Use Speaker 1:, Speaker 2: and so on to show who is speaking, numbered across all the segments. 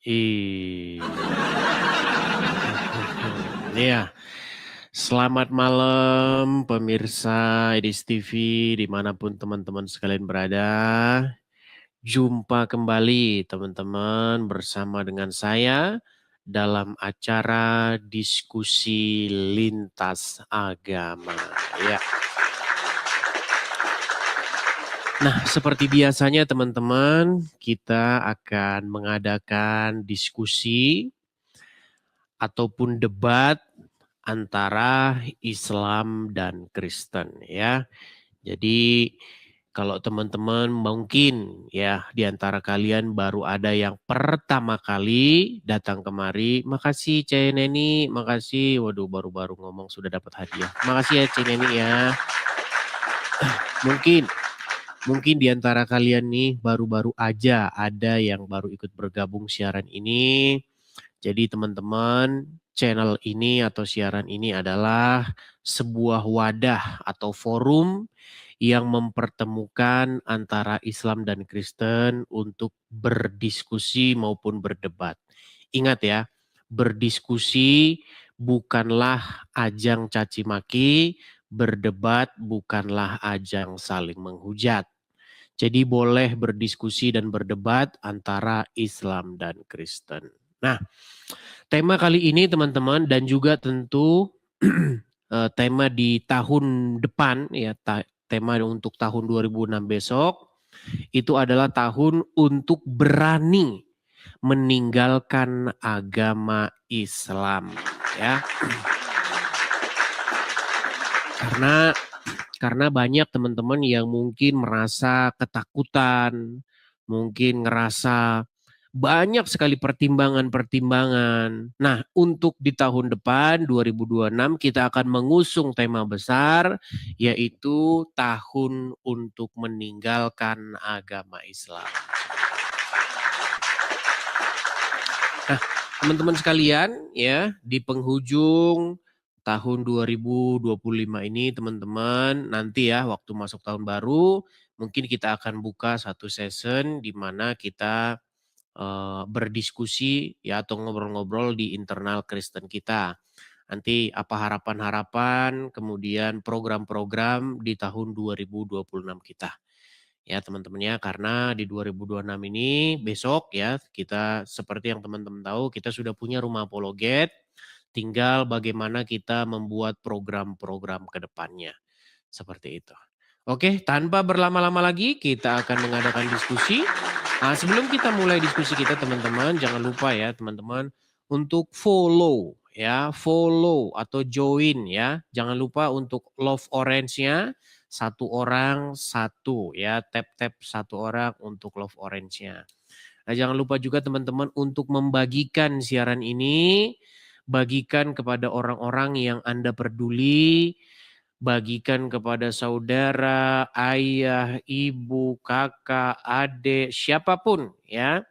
Speaker 1: Ih. Iya, selamat malam pemirsa Edis TV dimanapun teman-teman sekalian berada. Jumpa kembali teman-teman bersama dengan saya dalam acara diskusi lintas agama. Ya. Nah, seperti biasanya teman-teman, kita akan mengadakan diskusi ataupun debat antara Islam dan Kristen ya. Jadi kalau teman-teman mungkin ya di antara kalian baru ada yang pertama kali datang kemari, makasih Cek Neni, makasih. Waduh baru-baru ngomong sudah dapat hadiah. Makasih ya Cek Neni ya. Mungkin di antara kalian nih baru-baru aja ada yang baru ikut bergabung siaran ini. Jadi teman-teman, channel ini atau siaran ini adalah sebuah wadah atau forum yang mempertemukan antara Islam dan Kristen untuk berdiskusi maupun berdebat. Ingat ya, berdiskusi bukanlah ajang caci maki, berdebat bukanlah ajang saling menghujat. Jadi boleh berdiskusi dan berdebat antara Islam dan Kristen. Nah, tema kali ini teman-teman dan juga tentu tema di tahun depan ya, tema untuk tahun 2006 besok itu adalah tahun untuk berani meninggalkan agama Islam ya. Karena banyak teman-teman yang mungkin merasa ketakutan, mungkin ngerasa banyak sekali pertimbangan-pertimbangan. Nah, untuk di tahun depan 2026 kita akan mengusung tema besar yaitu tahun untuk meninggalkan agama Islam. Nah, teman-teman sekalian ya, di penghujung tahun 2025 ini teman-teman nanti ya waktu masuk tahun baru mungkin kita akan buka satu session di mana kita berdiskusi ya atau ngobrol-ngobrol di internal Kristen kita. Nanti apa harapan-harapan kemudian program-program di tahun 2026 kita. Ya teman-teman ya, karena di 2026 ini besok ya kita seperti yang teman-teman tahu kita sudah punya rumah apologet, tinggal bagaimana kita membuat program-program ke depannya. Seperti itu. Oke, tanpa berlama-lama lagi kita akan mengadakan diskusi. Nah, sebelum kita mulai diskusi kita teman-teman, jangan lupa ya teman-teman untuk follow ya, follow atau join ya. Jangan lupa untuk love orange-nya. Satu orang satu ya, tap-tap satu orang untuk love orange-nya. Nah, jangan lupa juga teman-teman untuk membagikan siaran ini, bagikan kepada orang-orang yang Anda peduli, bagikan kepada saudara, ayah, ibu, kakak, adik, siapapun ya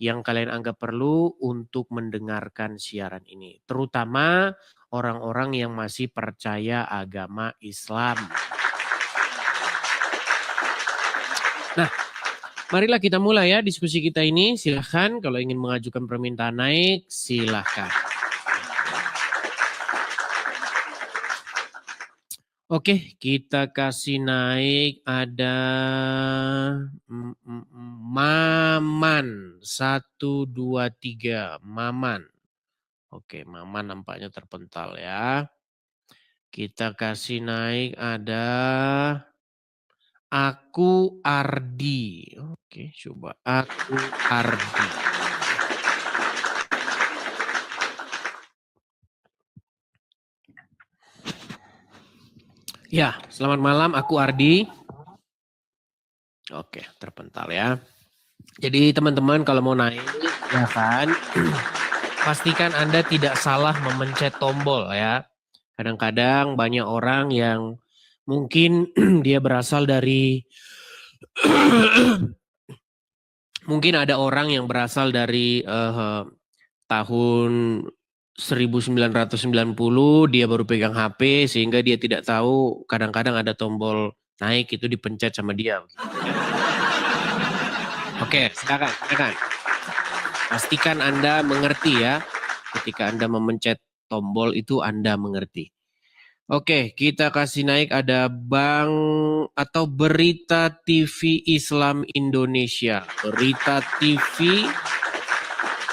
Speaker 1: yang kalian anggap perlu untuk mendengarkan siaran ini. Terutama orang-orang yang masih percaya agama Islam. Nah, marilah kita mulai ya diskusi kita ini. Silahkan kalau ingin mengajukan permintaan naik, silahkan. Oke, kita kasih naik ada Maman 1 2 3 Maman. Oke, Maman nampaknya terpental ya. Kita kasih naik ada Aku Ardi. Oke, coba Aku Ardi. Ya, selamat malam aku Ardi. Oke, terpental ya. Jadi teman-teman kalau mau naik ya kan, pastikan Anda tidak salah memencet tombol ya. Kadang-kadang banyak orang yang mungkin dia berasal dari mungkin ada orang yang berasal dari tahun 1990 dia baru pegang HP sehingga dia tidak tahu kadang-kadang ada tombol naik itu dipencet sama dia. Oke, silakan. Pastikan Anda mengerti ya. Ketika Anda memencet tombol itu Anda mengerti. Oke, kita kasih naik ada Bang atau Berita TV Islam Indonesia. Berita TV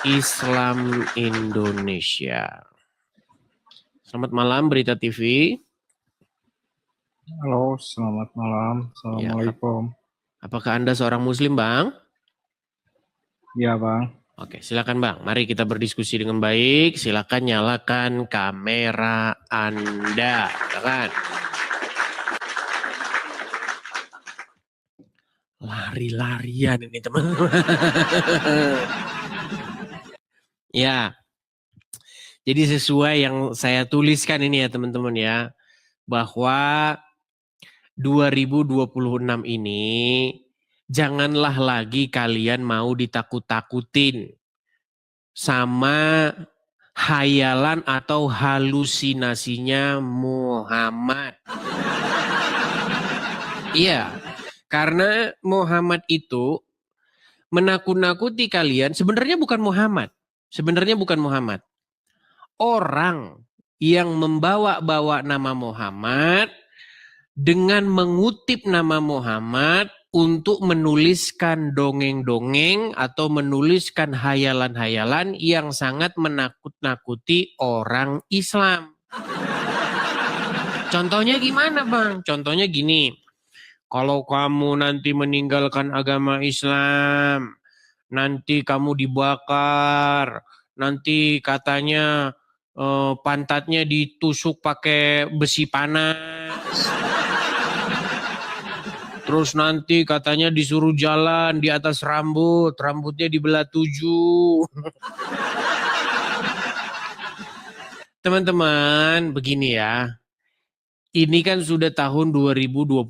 Speaker 1: Islam Indonesia. Selamat malam Berita TV.
Speaker 2: Halo, selamat malam. Assalamualaikum.
Speaker 1: Apakah Anda seorang Muslim, Bang?
Speaker 2: Iya, Bang.
Speaker 1: Oke, silakan Bang. Mari kita berdiskusi dengan baik. Silakan nyalakan kamera Anda. Silakan. Lari-larian ini teman-teman. Ya. Jadi sesuai yang saya tuliskan ini ya teman-teman ya. Bahwa 2026 ini janganlah lagi kalian mau ditakut-takutin sama hayalan atau halusinasinya Muhammad. Iya, karena Muhammad itu menakut-nakuti kalian, sebenarnya bukan Muhammad. Sebenarnya bukan Muhammad. Orang yang membawa-bawa nama Muhammad dengan mengutip nama Muhammad untuk menuliskan dongeng-dongeng atau menuliskan hayalan-hayalan yang sangat menakut-nakuti orang Islam. Contohnya gimana, Bang? Contohnya gini. Kalau kamu nanti meninggalkan agama Islam, nanti kamu dibakar, nanti katanya pantatnya ditusuk pakai besi panas. Terus nanti katanya disuruh jalan di atas rambut, rambutnya dibelah 7. Teman-teman, begini ya. Ini kan sudah tahun 2026.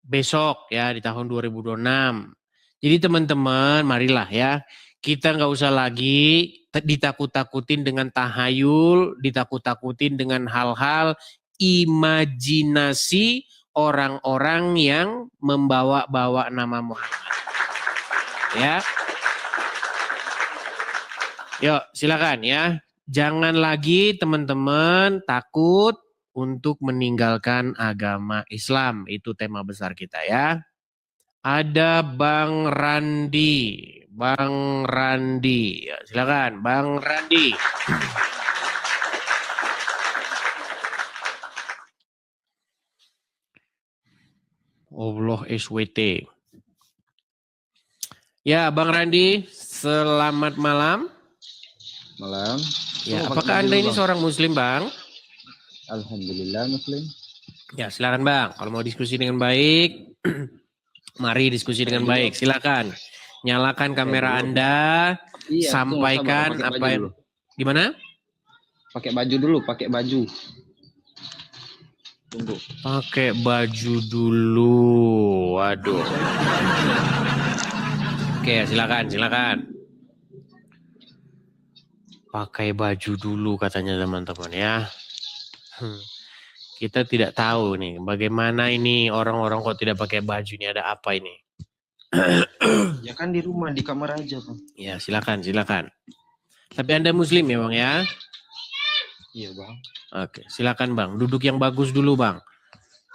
Speaker 1: Besok ya di tahun 2026. Jadi teman-teman, marilah ya. Kita nggak usah lagi ditakut-takutin dengan tahayul, ditakut-takutin dengan hal-hal imajinasi orang-orang yang membawa-bawa nama Muhammad. Ya. Yuk, silakan ya. Jangan lagi teman-teman takut untuk meninggalkan agama Islam. Itu tema besar kita ya. Ada Bang Randi. Bang Randi. Ya, silakan Bang Randi. Allah SWT. Ya, Bang Randi, selamat malam.
Speaker 3: Malam.
Speaker 1: Ya, apakah Anda ini seorang Muslim, Bang?
Speaker 3: Alhamdulillah Muslim.
Speaker 1: Ya, silakan Bang. Kalau mau diskusi dengan baik, mari diskusi dengan baik. Silakan. Nyalakan kamera Anda, sampaikan apa yang... Gimana?
Speaker 3: Pakai baju dulu, pakai baju. Tunggu.
Speaker 1: Pakai baju dulu. Waduh. Oke, silakan. Pakai baju dulu katanya teman-teman ya. Kita tidak tahu nih bagaimana ini orang-orang kok tidak pakai baju, ini ada apa ini?
Speaker 3: Ya kan di rumah, di kamar aja Bang.
Speaker 1: Ya silakan. Tapi Anda Muslim ya Bang ya?
Speaker 3: Iya Bang.
Speaker 1: Oke, silakan Bang. Duduk yang bagus dulu Bang.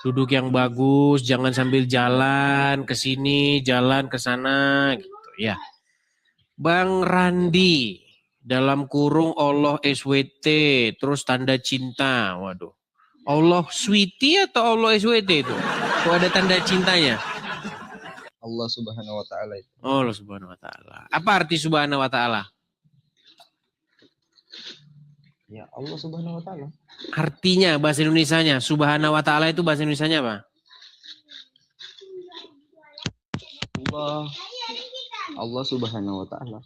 Speaker 1: Duduk yang bagus, jangan sambil jalan ke sini, jalan ke sana gitu ya. Bang Randi, dalam kurung Allah SWT, terus tanda cinta. Waduh. Allah sweetie atau Allah SWT itu? Kok ada tanda cintanya?
Speaker 3: Allah Subhanahu wa taala itu.
Speaker 1: Allah Subhanahu wa taala. Apa arti Subhanahu wa taala?
Speaker 3: Ya, Allah Subhanahu wa taala.
Speaker 1: Artinya bahasa Indonesianya, Subhanahu wa taala itu bahasa Indonesianya apa?
Speaker 3: Allah Subhanahu wa taala.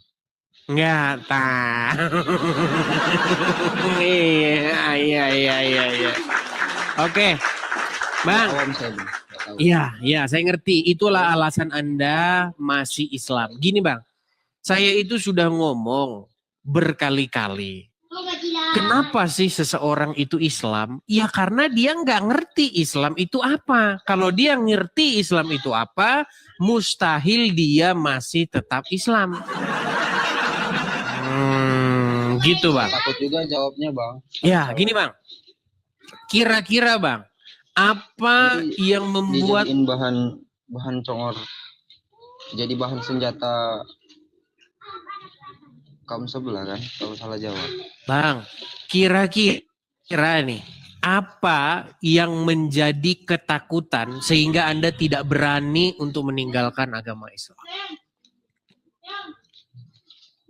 Speaker 1: Enggak tahu. Iya. Oke. Bang. Iya, saya ngerti. Itulah alasan Anda masih Islam. Gini Bang, saya itu sudah ngomong berkali-kali. Kenapa sih seseorang itu Islam? Ya karena dia nggak ngerti Islam itu apa. Kalau dia ngerti Islam itu apa, mustahil dia masih tetap Islam. Gitu Bang.
Speaker 3: Takut juga jawabnya Bang.
Speaker 1: Ya gini Bang. Kira-kira Bang, apa
Speaker 3: Nanti
Speaker 1: yang membuat
Speaker 3: dijadiin bahan congor, jadi bahan senjata kaum sebelah kan kalau salah jawab.
Speaker 1: Bang, kira-kira nih, apa yang menjadi ketakutan sehingga Anda tidak berani untuk meninggalkan agama Islam?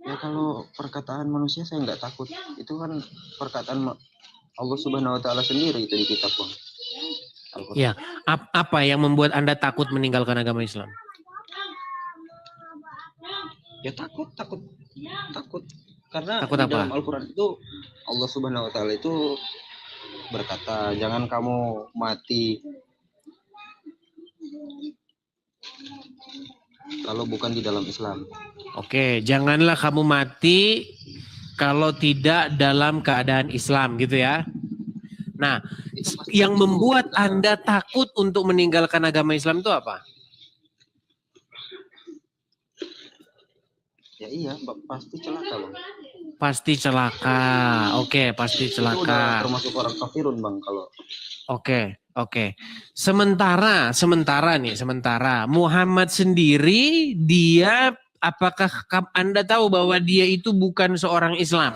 Speaker 3: Ya kalau perkataan manusia saya nggak takut. Itu kan perkataan Allah Subhanahu Wa Taala sendiri itu di kitab Bang. Al-Quran.
Speaker 1: Ya, apa yang membuat Anda takut meninggalkan agama Islam?
Speaker 3: Ya takut. Karena
Speaker 1: Takut
Speaker 3: di
Speaker 1: apa?
Speaker 3: dalam Al-Quran itu Allah Subhanahu Wa Taala itu berkata, jangan kamu mati kalau bukan di dalam Islam.
Speaker 1: Oke, janganlah kamu mati kalau tidak dalam keadaan Islam gitu ya. Nah, yang membuat Anda takut untuk meninggalkan agama Islam itu apa?
Speaker 3: Ya iya, pasti celaka Bang.
Speaker 1: Pasti celaka. Oke, pasti
Speaker 3: Itu udah
Speaker 1: celaka.
Speaker 3: termasuk orang kafirun Bang kalau.
Speaker 1: Oke. Sementara Muhammad sendiri dia apakah Anda tahu bahwa dia itu bukan seorang Islam?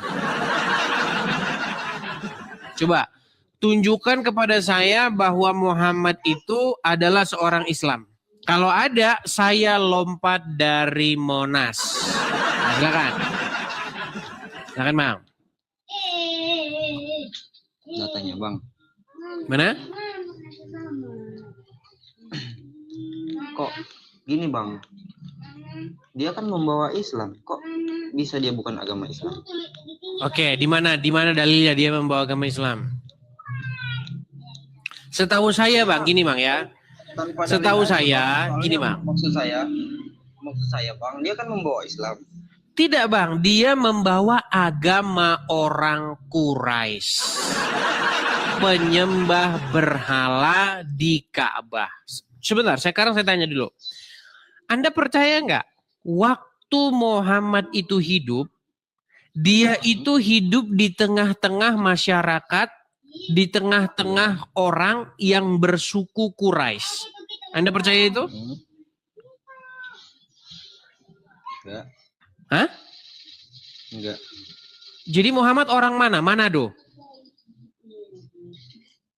Speaker 1: Coba tunjukkan kepada saya bahwa Muhammad itu adalah seorang Islam. Kalau ada, saya lompat dari Monas. Silakan. Silakan, Bang.
Speaker 3: Datanya Bang.
Speaker 1: Mana?
Speaker 3: Kok gini Bang? Dia kan membawa Islam. Kok bisa dia bukan agama Islam?
Speaker 1: Oke, di mana dalilnya dia membawa agama Islam? Setahu saya Bang, gini Bang ya. Setahu saya, gini Bang.
Speaker 3: Maksud saya Bang, dia kan membawa Islam.
Speaker 1: Tidak Bang, dia membawa agama orang Quraisy. Penyembah berhala di Ka'bah. Sebentar, sekarang saya tanya dulu. Anda percaya nggak? Waktu Muhammad itu hidup, dia itu hidup di tengah-tengah masyarakat, di tengah-tengah orang yang bersuku Quraisy. Anda percaya itu?
Speaker 3: Enggak.
Speaker 1: Hah?
Speaker 3: Enggak.
Speaker 1: Jadi Muhammad orang mana? Manado?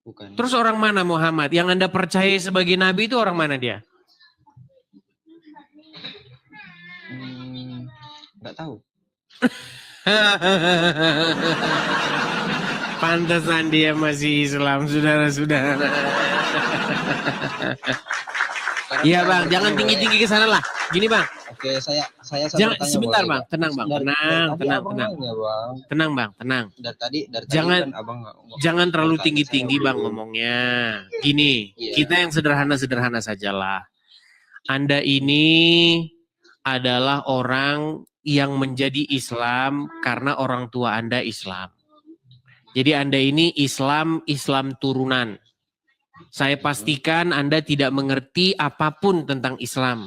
Speaker 3: Bukan.
Speaker 1: Terus orang mana Muhammad? Yang Anda percaya sebagai nabi itu orang mana dia?
Speaker 3: Enggak tahu.
Speaker 1: Pantesan dia masih Islam, saudara-saudara. Iya Bang, jangan tinggi-tinggi ke sana lah. Gini Bang.
Speaker 3: Oke, saya
Speaker 1: jangan
Speaker 3: bertanya
Speaker 1: sebentar
Speaker 3: boleh,
Speaker 1: Bang, tenang Bang, tenang.
Speaker 3: Bang.
Speaker 1: Tenang Bang, tenang.
Speaker 3: Dari tadi
Speaker 1: Jangan
Speaker 3: kan Abang
Speaker 1: jangan terlalu
Speaker 3: bertanya,
Speaker 1: tinggi-tinggi
Speaker 3: saya
Speaker 1: Bang ngomongnya. Gini,
Speaker 3: Iya.
Speaker 1: kita yang sederhana-sederhana sajalah. Anda ini adalah orang yang menjadi Islam karena orang tua Anda Islam. Jadi Anda ini Islam turunan. Saya pastikan Anda tidak mengerti apapun tentang Islam.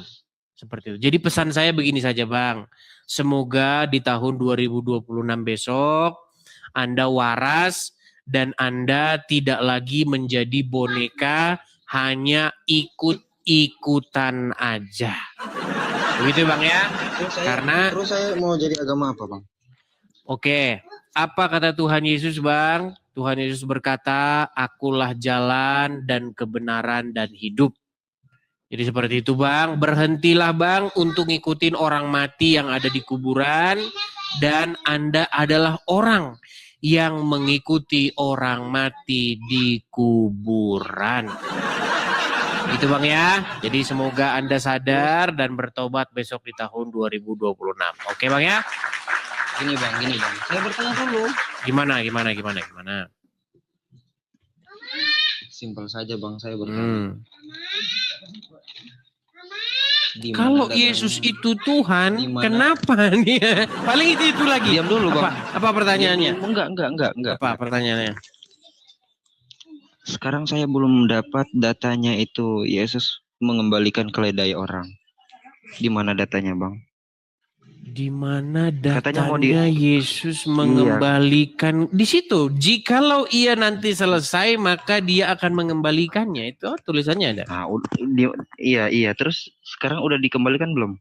Speaker 1: Seperti itu. Jadi pesan saya begini saja Bang. Semoga di tahun 2026 besok Anda waras dan Anda tidak lagi menjadi boneka hanya ikut-ikutan aja. Begitu Bang ya?
Speaker 3: Terus saya mau jadi agama apa Bang?
Speaker 1: Oke. Apa kata Tuhan Yesus Bang? Tuhan Yesus berkata, akulah jalan dan kebenaran dan hidup. Jadi seperti itu Bang, berhentilah Bang untuk ngikutin orang mati yang ada di kuburan. Dan Anda adalah orang yang mengikuti orang mati di kuburan. Itu Bang ya. Jadi semoga Anda sadar dan bertobat besok di tahun 2026. Oke Bang ya?
Speaker 3: Gini bang. Saya bertanya dulu.
Speaker 1: Gimana?
Speaker 3: Simpel saja bang, saya bertanya.
Speaker 1: Kalau Yesus itu Tuhan, kenapa nih? Paling itu lagi.
Speaker 3: Diam dulu bang.
Speaker 1: Apa pertanyaannya?
Speaker 3: Enggak.
Speaker 1: Apa pertanyaannya?
Speaker 3: Sekarang saya belum dapat datanya itu Yesus mengembalikan keledai orang. Di mana datanya bang?
Speaker 1: Di mana
Speaker 3: Katanya mau di
Speaker 1: datanya Yesus mengembalikan di situ. Jikalau ia nanti selesai, maka dia akan mengembalikannya. Itu tulisannya ada.
Speaker 3: Nah, iya. Terus sekarang udah dikembalikan belum?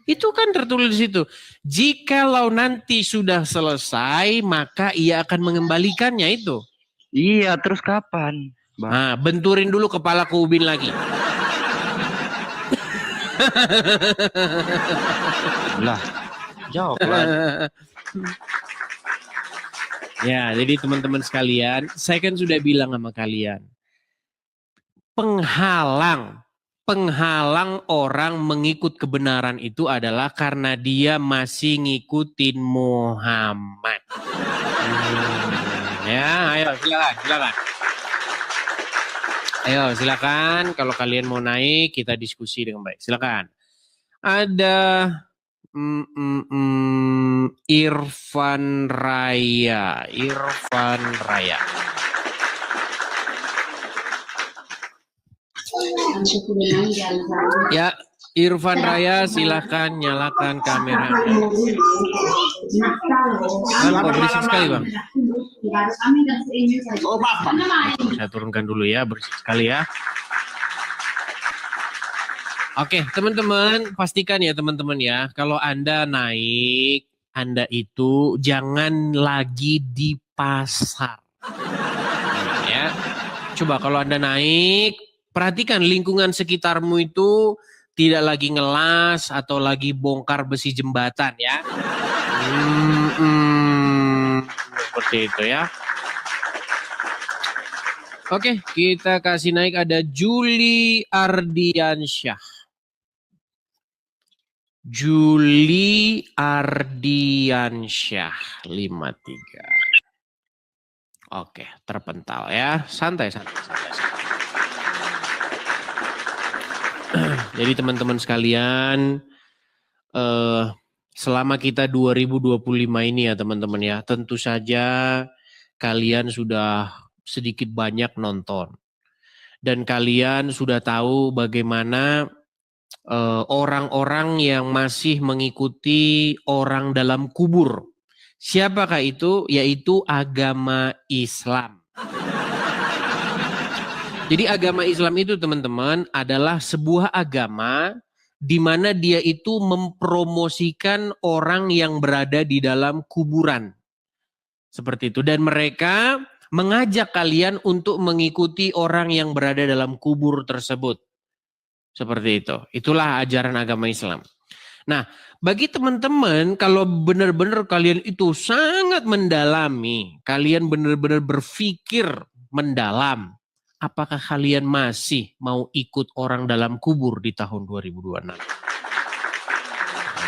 Speaker 1: Itu kan tertulis di situ. Jikalau nanti sudah selesai, maka ia akan mengembalikannya itu.
Speaker 3: Iya, terus kapan, Bang?
Speaker 1: Nah, benturin dulu kepala ke ubin lagi.
Speaker 3: Lah, jawab lah.
Speaker 1: Ya, jadi teman-teman sekalian, saya kan sudah bilang sama kalian, penghalang orang mengikut kebenaran itu adalah karena dia masih ngikutin Muhammad. Ya, ayo silakan. Ayo silakan, kalau kalian mau naik kita diskusi dengan baik. Silakan. Ada Irfan Raya. Ya, Irfan Raya, silakan nyalakan kamera. Bang, kok berisik sekali, Bang?
Speaker 4: Oh, Bapak.
Speaker 1: Saya turunkan dulu ya, berisik sekali ya. Oke, teman-teman, pastikan ya teman-teman ya, kalau Anda naik, Anda itu jangan lagi di pasar. Ya. Coba kalau Anda naik, perhatikan lingkungan sekitarmu itu tidak lagi ngelas atau lagi bongkar besi jembatan ya. Seperti itu ya. Oke, kita kasih naik ada Juli Ardiansyah. Juli Ardiansyah 53. Oke, terpental ya. Santai. Jadi teman-teman sekalian, selama kita 2025 ini ya teman-teman ya, tentu saja kalian sudah sedikit banyak nonton. Dan kalian sudah tahu bagaimana orang-orang yang masih mengikuti orang dalam kubur. Siapakah itu? Yaitu agama Islam. Jadi agama Islam itu teman-teman adalah sebuah agama di mana dia itu mempromosikan orang yang berada di dalam kuburan. Seperti itu. Dan mereka mengajak kalian untuk mengikuti orang yang berada dalam kubur tersebut. Seperti itu. Itulah ajaran agama Islam. Nah, bagi teman-teman kalau benar-benar kalian itu sangat mendalami, kalian benar-benar berpikir mendalam, apakah kalian masih mau ikut orang dalam kubur di tahun 2026?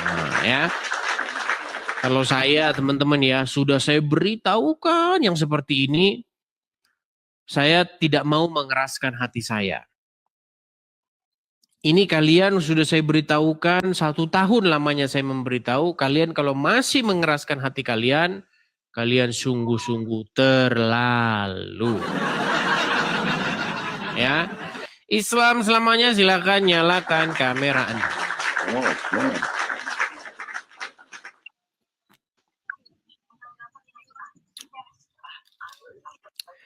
Speaker 1: Nah, ya. Kalau saya teman-teman ya, sudah saya beritahukan yang seperti ini, saya tidak mau mengeraskan hati saya. Ini kalian sudah saya beritahukan 1 tahun lamanya saya memberitahu. Kalian kalau masih mengeraskan hati kalian, kalian sungguh-sungguh terlalu. Ya, Islam selamanya, silakan nyalakan kamera Anda.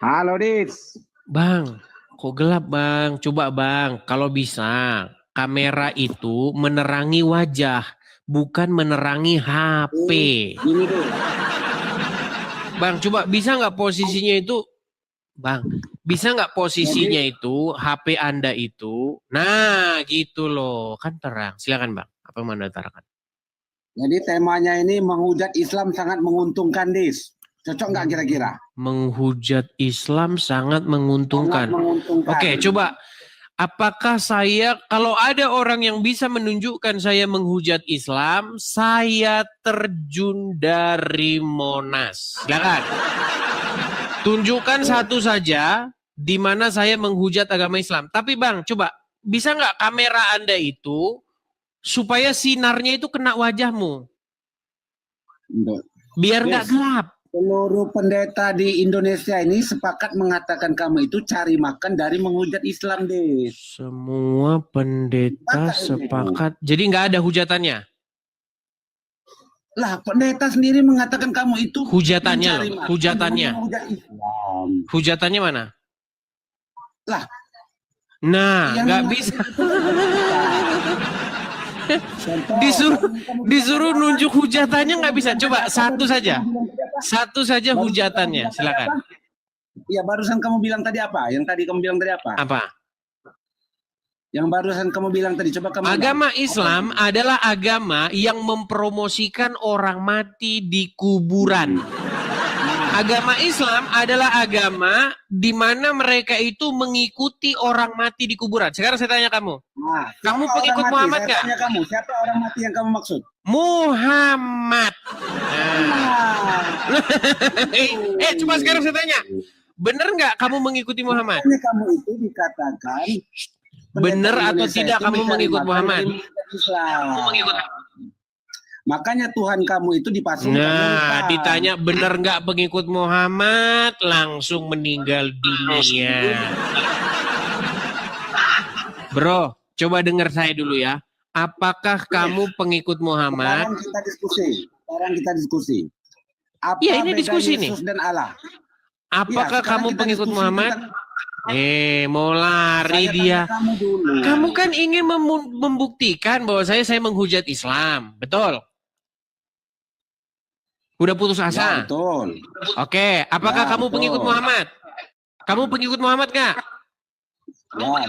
Speaker 4: Halo, Dis.
Speaker 1: Bang, kok gelap bang? Coba bang, kalau bisa kamera itu menerangi wajah, bukan menerangi HP.
Speaker 4: Ini tuh.
Speaker 1: Bang, coba bisa nggak posisinya itu, bang? Bisa nggak posisinya itu HP Anda itu? Nah, gitu loh, kan terang. Silakan bang, apa yang Anda utarakan?
Speaker 4: Jadi temanya ini menghujat Islam sangat menguntungkan, Dis. Cocok nggak kira-kira?
Speaker 1: Menghujat Islam sangat menguntungkan.
Speaker 4: Sangat menguntungkan.
Speaker 1: Oke, coba. Apakah saya, kalau ada orang yang bisa menunjukkan saya menghujat Islam, saya terjun dari Monas. Silakan. Tunjukkan satu saja di mana saya menghujat agama Islam. Tapi bang, coba bisa nggak kamera Anda itu supaya sinarnya itu kena wajahmu?
Speaker 4: Enggak.
Speaker 1: Biar nggak gelap.
Speaker 4: Seluruh pendeta di Indonesia ini sepakat mengatakan kamu itu cari makan dari menghujat Islam, Dis.
Speaker 1: Semua pendeta sepakat. Jadi nggak ada hujatannya?
Speaker 4: Lah, pendeta sendiri mengatakan kamu itu
Speaker 1: Hujatannya
Speaker 4: mencari
Speaker 1: loh,
Speaker 4: makan
Speaker 1: hujatannya.
Speaker 4: dan menghujat Islam.
Speaker 1: Hujatannya mana?
Speaker 4: Lah,
Speaker 1: Nah,
Speaker 4: yang
Speaker 1: nggak
Speaker 4: mengatakan
Speaker 1: bisa.
Speaker 4: itu contoh,
Speaker 1: Disuruh nunjuk hujatannya nggak bisa. Coba satu saja.
Speaker 4: kamu bilang tadi apa?
Speaker 1: Satu saja
Speaker 4: Barusan
Speaker 1: hujatannya,
Speaker 4: kamu bilang tadi
Speaker 1: silakan.
Speaker 4: apa? Ya, barusan kamu bilang tadi apa? Yang tadi kamu bilang tadi apa?
Speaker 1: Apa?
Speaker 4: Yang barusan kamu bilang tadi, coba kamu bilang.
Speaker 1: Agama Islam adalah agama yang mempromosikan orang mati di kuburan. Agama Islam adalah agama di mana mereka itu mengikuti orang mati di kuburan. Sekarang saya tanya kamu.
Speaker 4: Nah,
Speaker 1: Kamu
Speaker 4: siapa
Speaker 1: pengikut
Speaker 4: orang mati?
Speaker 1: Muhammad
Speaker 4: Saya
Speaker 1: nggak?
Speaker 4: tanya kamu, siapa orang mati yang kamu maksud?
Speaker 1: Muhammad.
Speaker 4: Nah,
Speaker 1: Coba sekarang saya tanya. Bener nggak kamu mengikuti Muhammad?
Speaker 4: makanya kamu itu dikatakan
Speaker 1: Bener
Speaker 4: pendeta
Speaker 1: atau
Speaker 4: Indonesia
Speaker 1: tidak
Speaker 4: itu
Speaker 1: kamu
Speaker 4: mencari
Speaker 1: mengikut
Speaker 4: makan
Speaker 1: Muhammad?
Speaker 4: dari umat Islam. Makanya Tuhan kamu itu dipasung
Speaker 1: Nah, ditanya bener nggak pengikut Muhammad, langsung meninggal dunia. Bro, coba dengar saya dulu ya. Apakah kamu pengikut Muhammad?
Speaker 4: Sekarang kita diskusi. Apa
Speaker 1: Iya, ini
Speaker 4: beda
Speaker 1: diskusi
Speaker 4: Yesus dan Allah?
Speaker 1: Apakah
Speaker 4: Ya, sekarang
Speaker 1: kamu
Speaker 4: kita
Speaker 1: pengikut
Speaker 4: diskusi
Speaker 1: Muhammad? Mau lari
Speaker 4: Saya
Speaker 1: dia.
Speaker 4: tanya kamu dulu.
Speaker 1: Kamu kan ingin membuktikan bahwa saya menghujat Islam, betul? Udah putus
Speaker 4: Ya,
Speaker 1: asa?
Speaker 4: betul.
Speaker 1: Oke, apakah
Speaker 4: Ya,
Speaker 1: kamu pengikut
Speaker 4: betul.
Speaker 1: Muhammad? Kamu pengikut Muhammad nggak?
Speaker 4: Ya,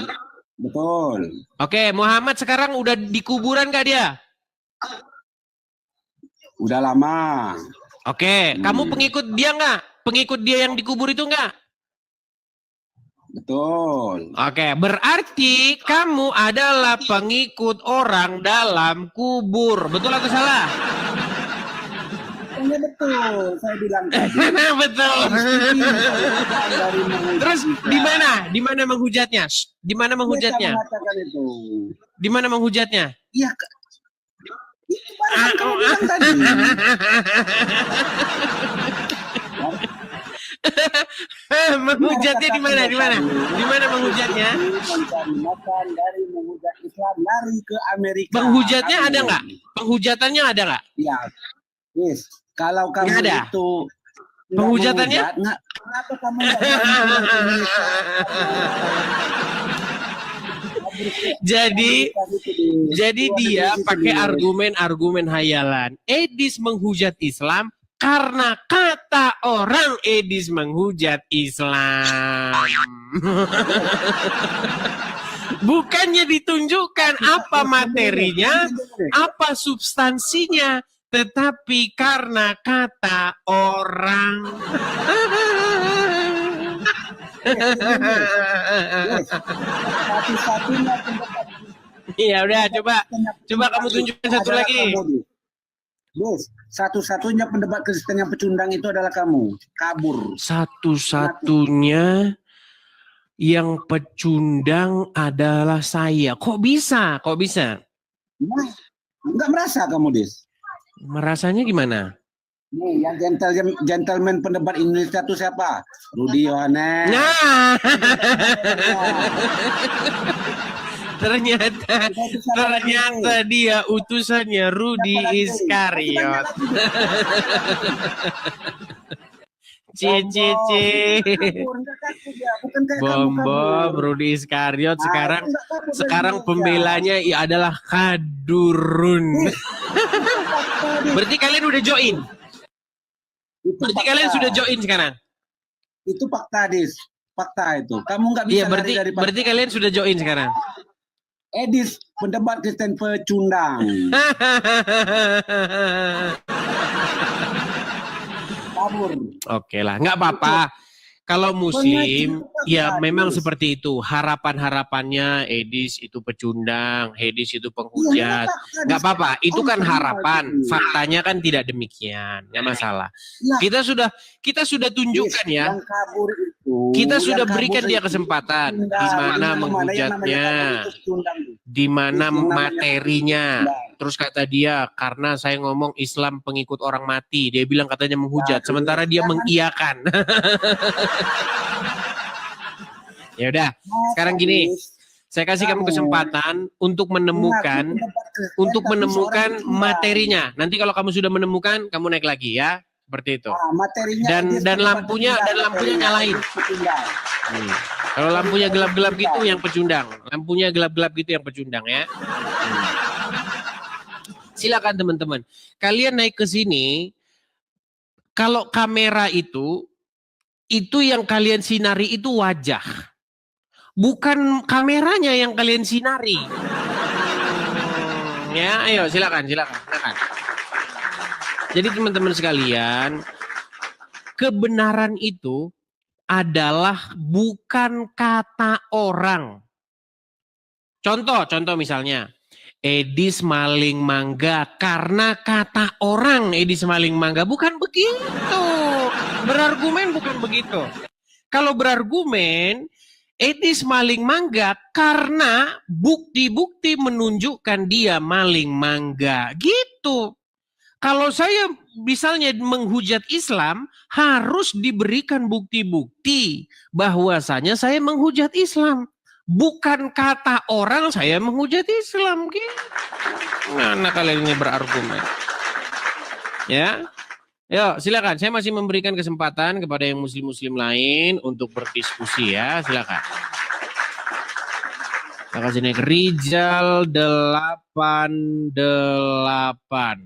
Speaker 4: betul.
Speaker 1: Oke, Muhammad sekarang udah di kuburan nggak dia?
Speaker 4: Udah lama.
Speaker 1: Oke, kamu pengikut dia nggak? Pengikut dia yang dikubur itu nggak?
Speaker 4: Betul.
Speaker 1: Oke, berarti kamu adalah pengikut orang dalam kubur. Betul atau salah?
Speaker 4: Ya, betul. Saya bilang tadi.
Speaker 1: Betul.
Speaker 4: Dari
Speaker 1: Terus di mana? Di mana menghujatnya? Di mana menghujatnya?
Speaker 4: mengatakan itu.
Speaker 1: Di mana menghujatnya?
Speaker 4: Iya, itu barusan kamu bilang tadi.
Speaker 1: Menghujatnya di mana? Di mana? Di mana menghujatnya?
Speaker 4: Mencari makan dari menghujat Islam, lari ke Amerika.
Speaker 1: Penghujatnya ada nggak? Penghujatannya ada nggak?
Speaker 4: Ya, yes. Kalau kamu
Speaker 1: Nggak ada.
Speaker 4: itu nggak
Speaker 1: Penghujatannya?
Speaker 4: menghujat, kenapa kamu nggak bilang ke Indonesia?
Speaker 1: Jadi dia pakai argumen-argumen hayalan. Edis menghujat Islam karena kata orang Edis menghujat Islam. Bukannya ditunjukkan apa materinya, apa substansinya, tetapi karena kata orang.
Speaker 4: Satu-satunya pendapat
Speaker 1: Iya udah, coba kamu tunjukkan satu
Speaker 4: adalah
Speaker 1: lagi.
Speaker 4: kamu, Des. Satu-satunya pendapat Kristen yang pecundang itu adalah kamu. Kabur.
Speaker 1: Satu-satunya yang pecundang adalah saya. Kok bisa? Kok bisa?
Speaker 4: Nah, nggak merasa kamu, Des?
Speaker 1: Merasanya gimana?
Speaker 4: Nih, yang gentleman pendebat Indonesia itu siapa? Rudy Yohanes.
Speaker 1: Nah, ternyata dia utusannya Rudy Iskariot. Cici. Bom Rudy Iskariot sekarang pembelanya adalah Kadurun. Berarti kalian udah join? Berarti kalian sudah join sekarang?
Speaker 4: Itu fakta, Dis. Fakta itu. Kamu nggak bisa
Speaker 1: Iya,
Speaker 4: lari dari fakta.
Speaker 1: berarti kalian sudah join sekarang?
Speaker 4: Edis, pendebat Kristen pecundang. Kabur.
Speaker 1: Oke lah, nggak apa-apa. Kalau Muslim, ya memang seperti itu. Harapan-harapannya Edis itu pecundang, Edis itu penghujat. Nggak apa-apa, itu kan harapan. Faktanya kan tidak demikian, nggak masalah. Kita sudah tunjukkan ya. Kita sudah berikan dia kesempatan di mana menghujatnya, di mana materinya. Terus kata dia, karena saya ngomong Islam pengikut orang mati, dia bilang katanya menghujat, sementara dia mengiyakan. Ya udah, sekarang gini, Saya kasih kamu kesempatan untuk menemukan materinya. Nanti kalau kamu sudah menemukan, kamu naik lagi ya, seperti itu.
Speaker 4: Materinya
Speaker 1: Dan lampunya nyalain. Kalau lampunya gelap-gelap gitu yang pecundang. Lampunya gelap-gelap gitu yang pecundang ya. Silakan teman-teman. Kalian naik ke sini. Kalau kamera itu yang kalian sinari itu wajah. Bukan kameranya yang kalian sinari. Ya, ayo silakan. Jadi teman-teman sekalian, kebenaran itu adalah bukan kata orang. Contoh misalnya, Edis maling mangga karena kata orang Edis maling mangga. Bukan begitu. Berargumen bukan begitu. Kalau berargumen, Edis maling mangga karena bukti-bukti menunjukkan dia maling mangga. Gitu. Kalau saya misalnya menghujat Islam, harus diberikan bukti-bukti bahwasanya saya menghujat Islam. Bukan kata orang saya menghujat Islam. Gitu. Mana kalian ini berargumen? Ya. Yuk, silakan. Saya masih memberikan kesempatan kepada yang muslim-muslim lain untuk berdiskusi ya. Silakan. Kita kasih naik Rijal 88.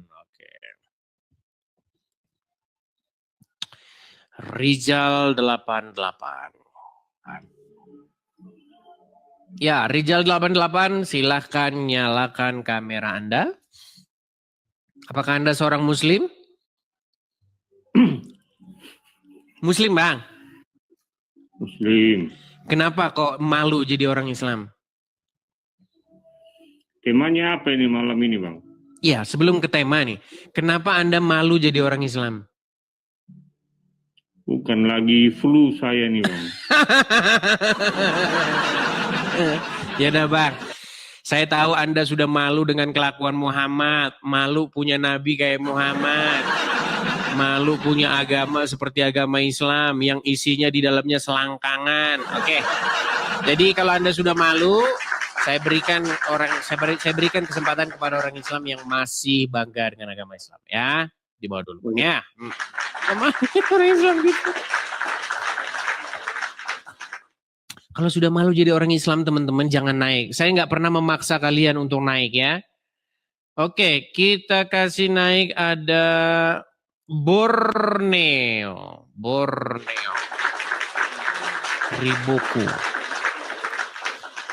Speaker 1: Oke. Rijal 88. Ya, Rijal 88, silahkan nyalakan kamera Anda. Apakah Anda seorang muslim? Muslim, Bang?
Speaker 5: Muslim.
Speaker 1: Kenapa kok malu jadi orang Islam?
Speaker 5: Temanya apa ini malam ini, Bang?
Speaker 1: Ya, sebelum ke tema nih. Kenapa Anda malu jadi orang Islam?
Speaker 5: Bukan lagi flu saya nih, Bang.
Speaker 1: Ya udah, Bang. Saya tahu Anda sudah malu dengan kelakuan Muhammad. Malu punya nabi kayak Muhammad. Malu punya agama seperti agama Islam yang isinya di dalamnya selangkangan. Oke. Jadi kalau Anda sudah malu, saya berikan kesempatan kepada orang Islam yang masih bangga dengan agama Islam ya. Di bawah dulu. Ya. Orang Islam gitu. Kalau sudah malu jadi orang Islam, teman-teman jangan naik. Saya nggak pernah memaksa kalian untuk naik ya. Oke, kita kasih naik ada Borneo.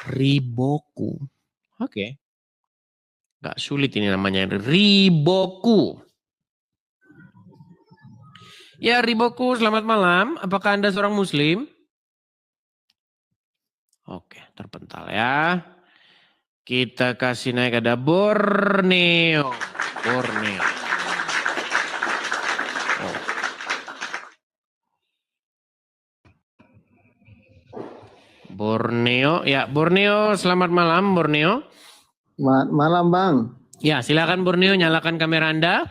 Speaker 1: Riboku. Oke. Nggak sulit ini namanya. Riboku. Ya, Riboku, selamat malam. Apakah Anda seorang muslim? Oke, terpental ya. Kita kasih naik ada Borneo. Borneo, ya Borneo, selamat malam Borneo.
Speaker 6: Malam Bang.
Speaker 1: Ya, silakan Borneo, nyalakan kamera Anda.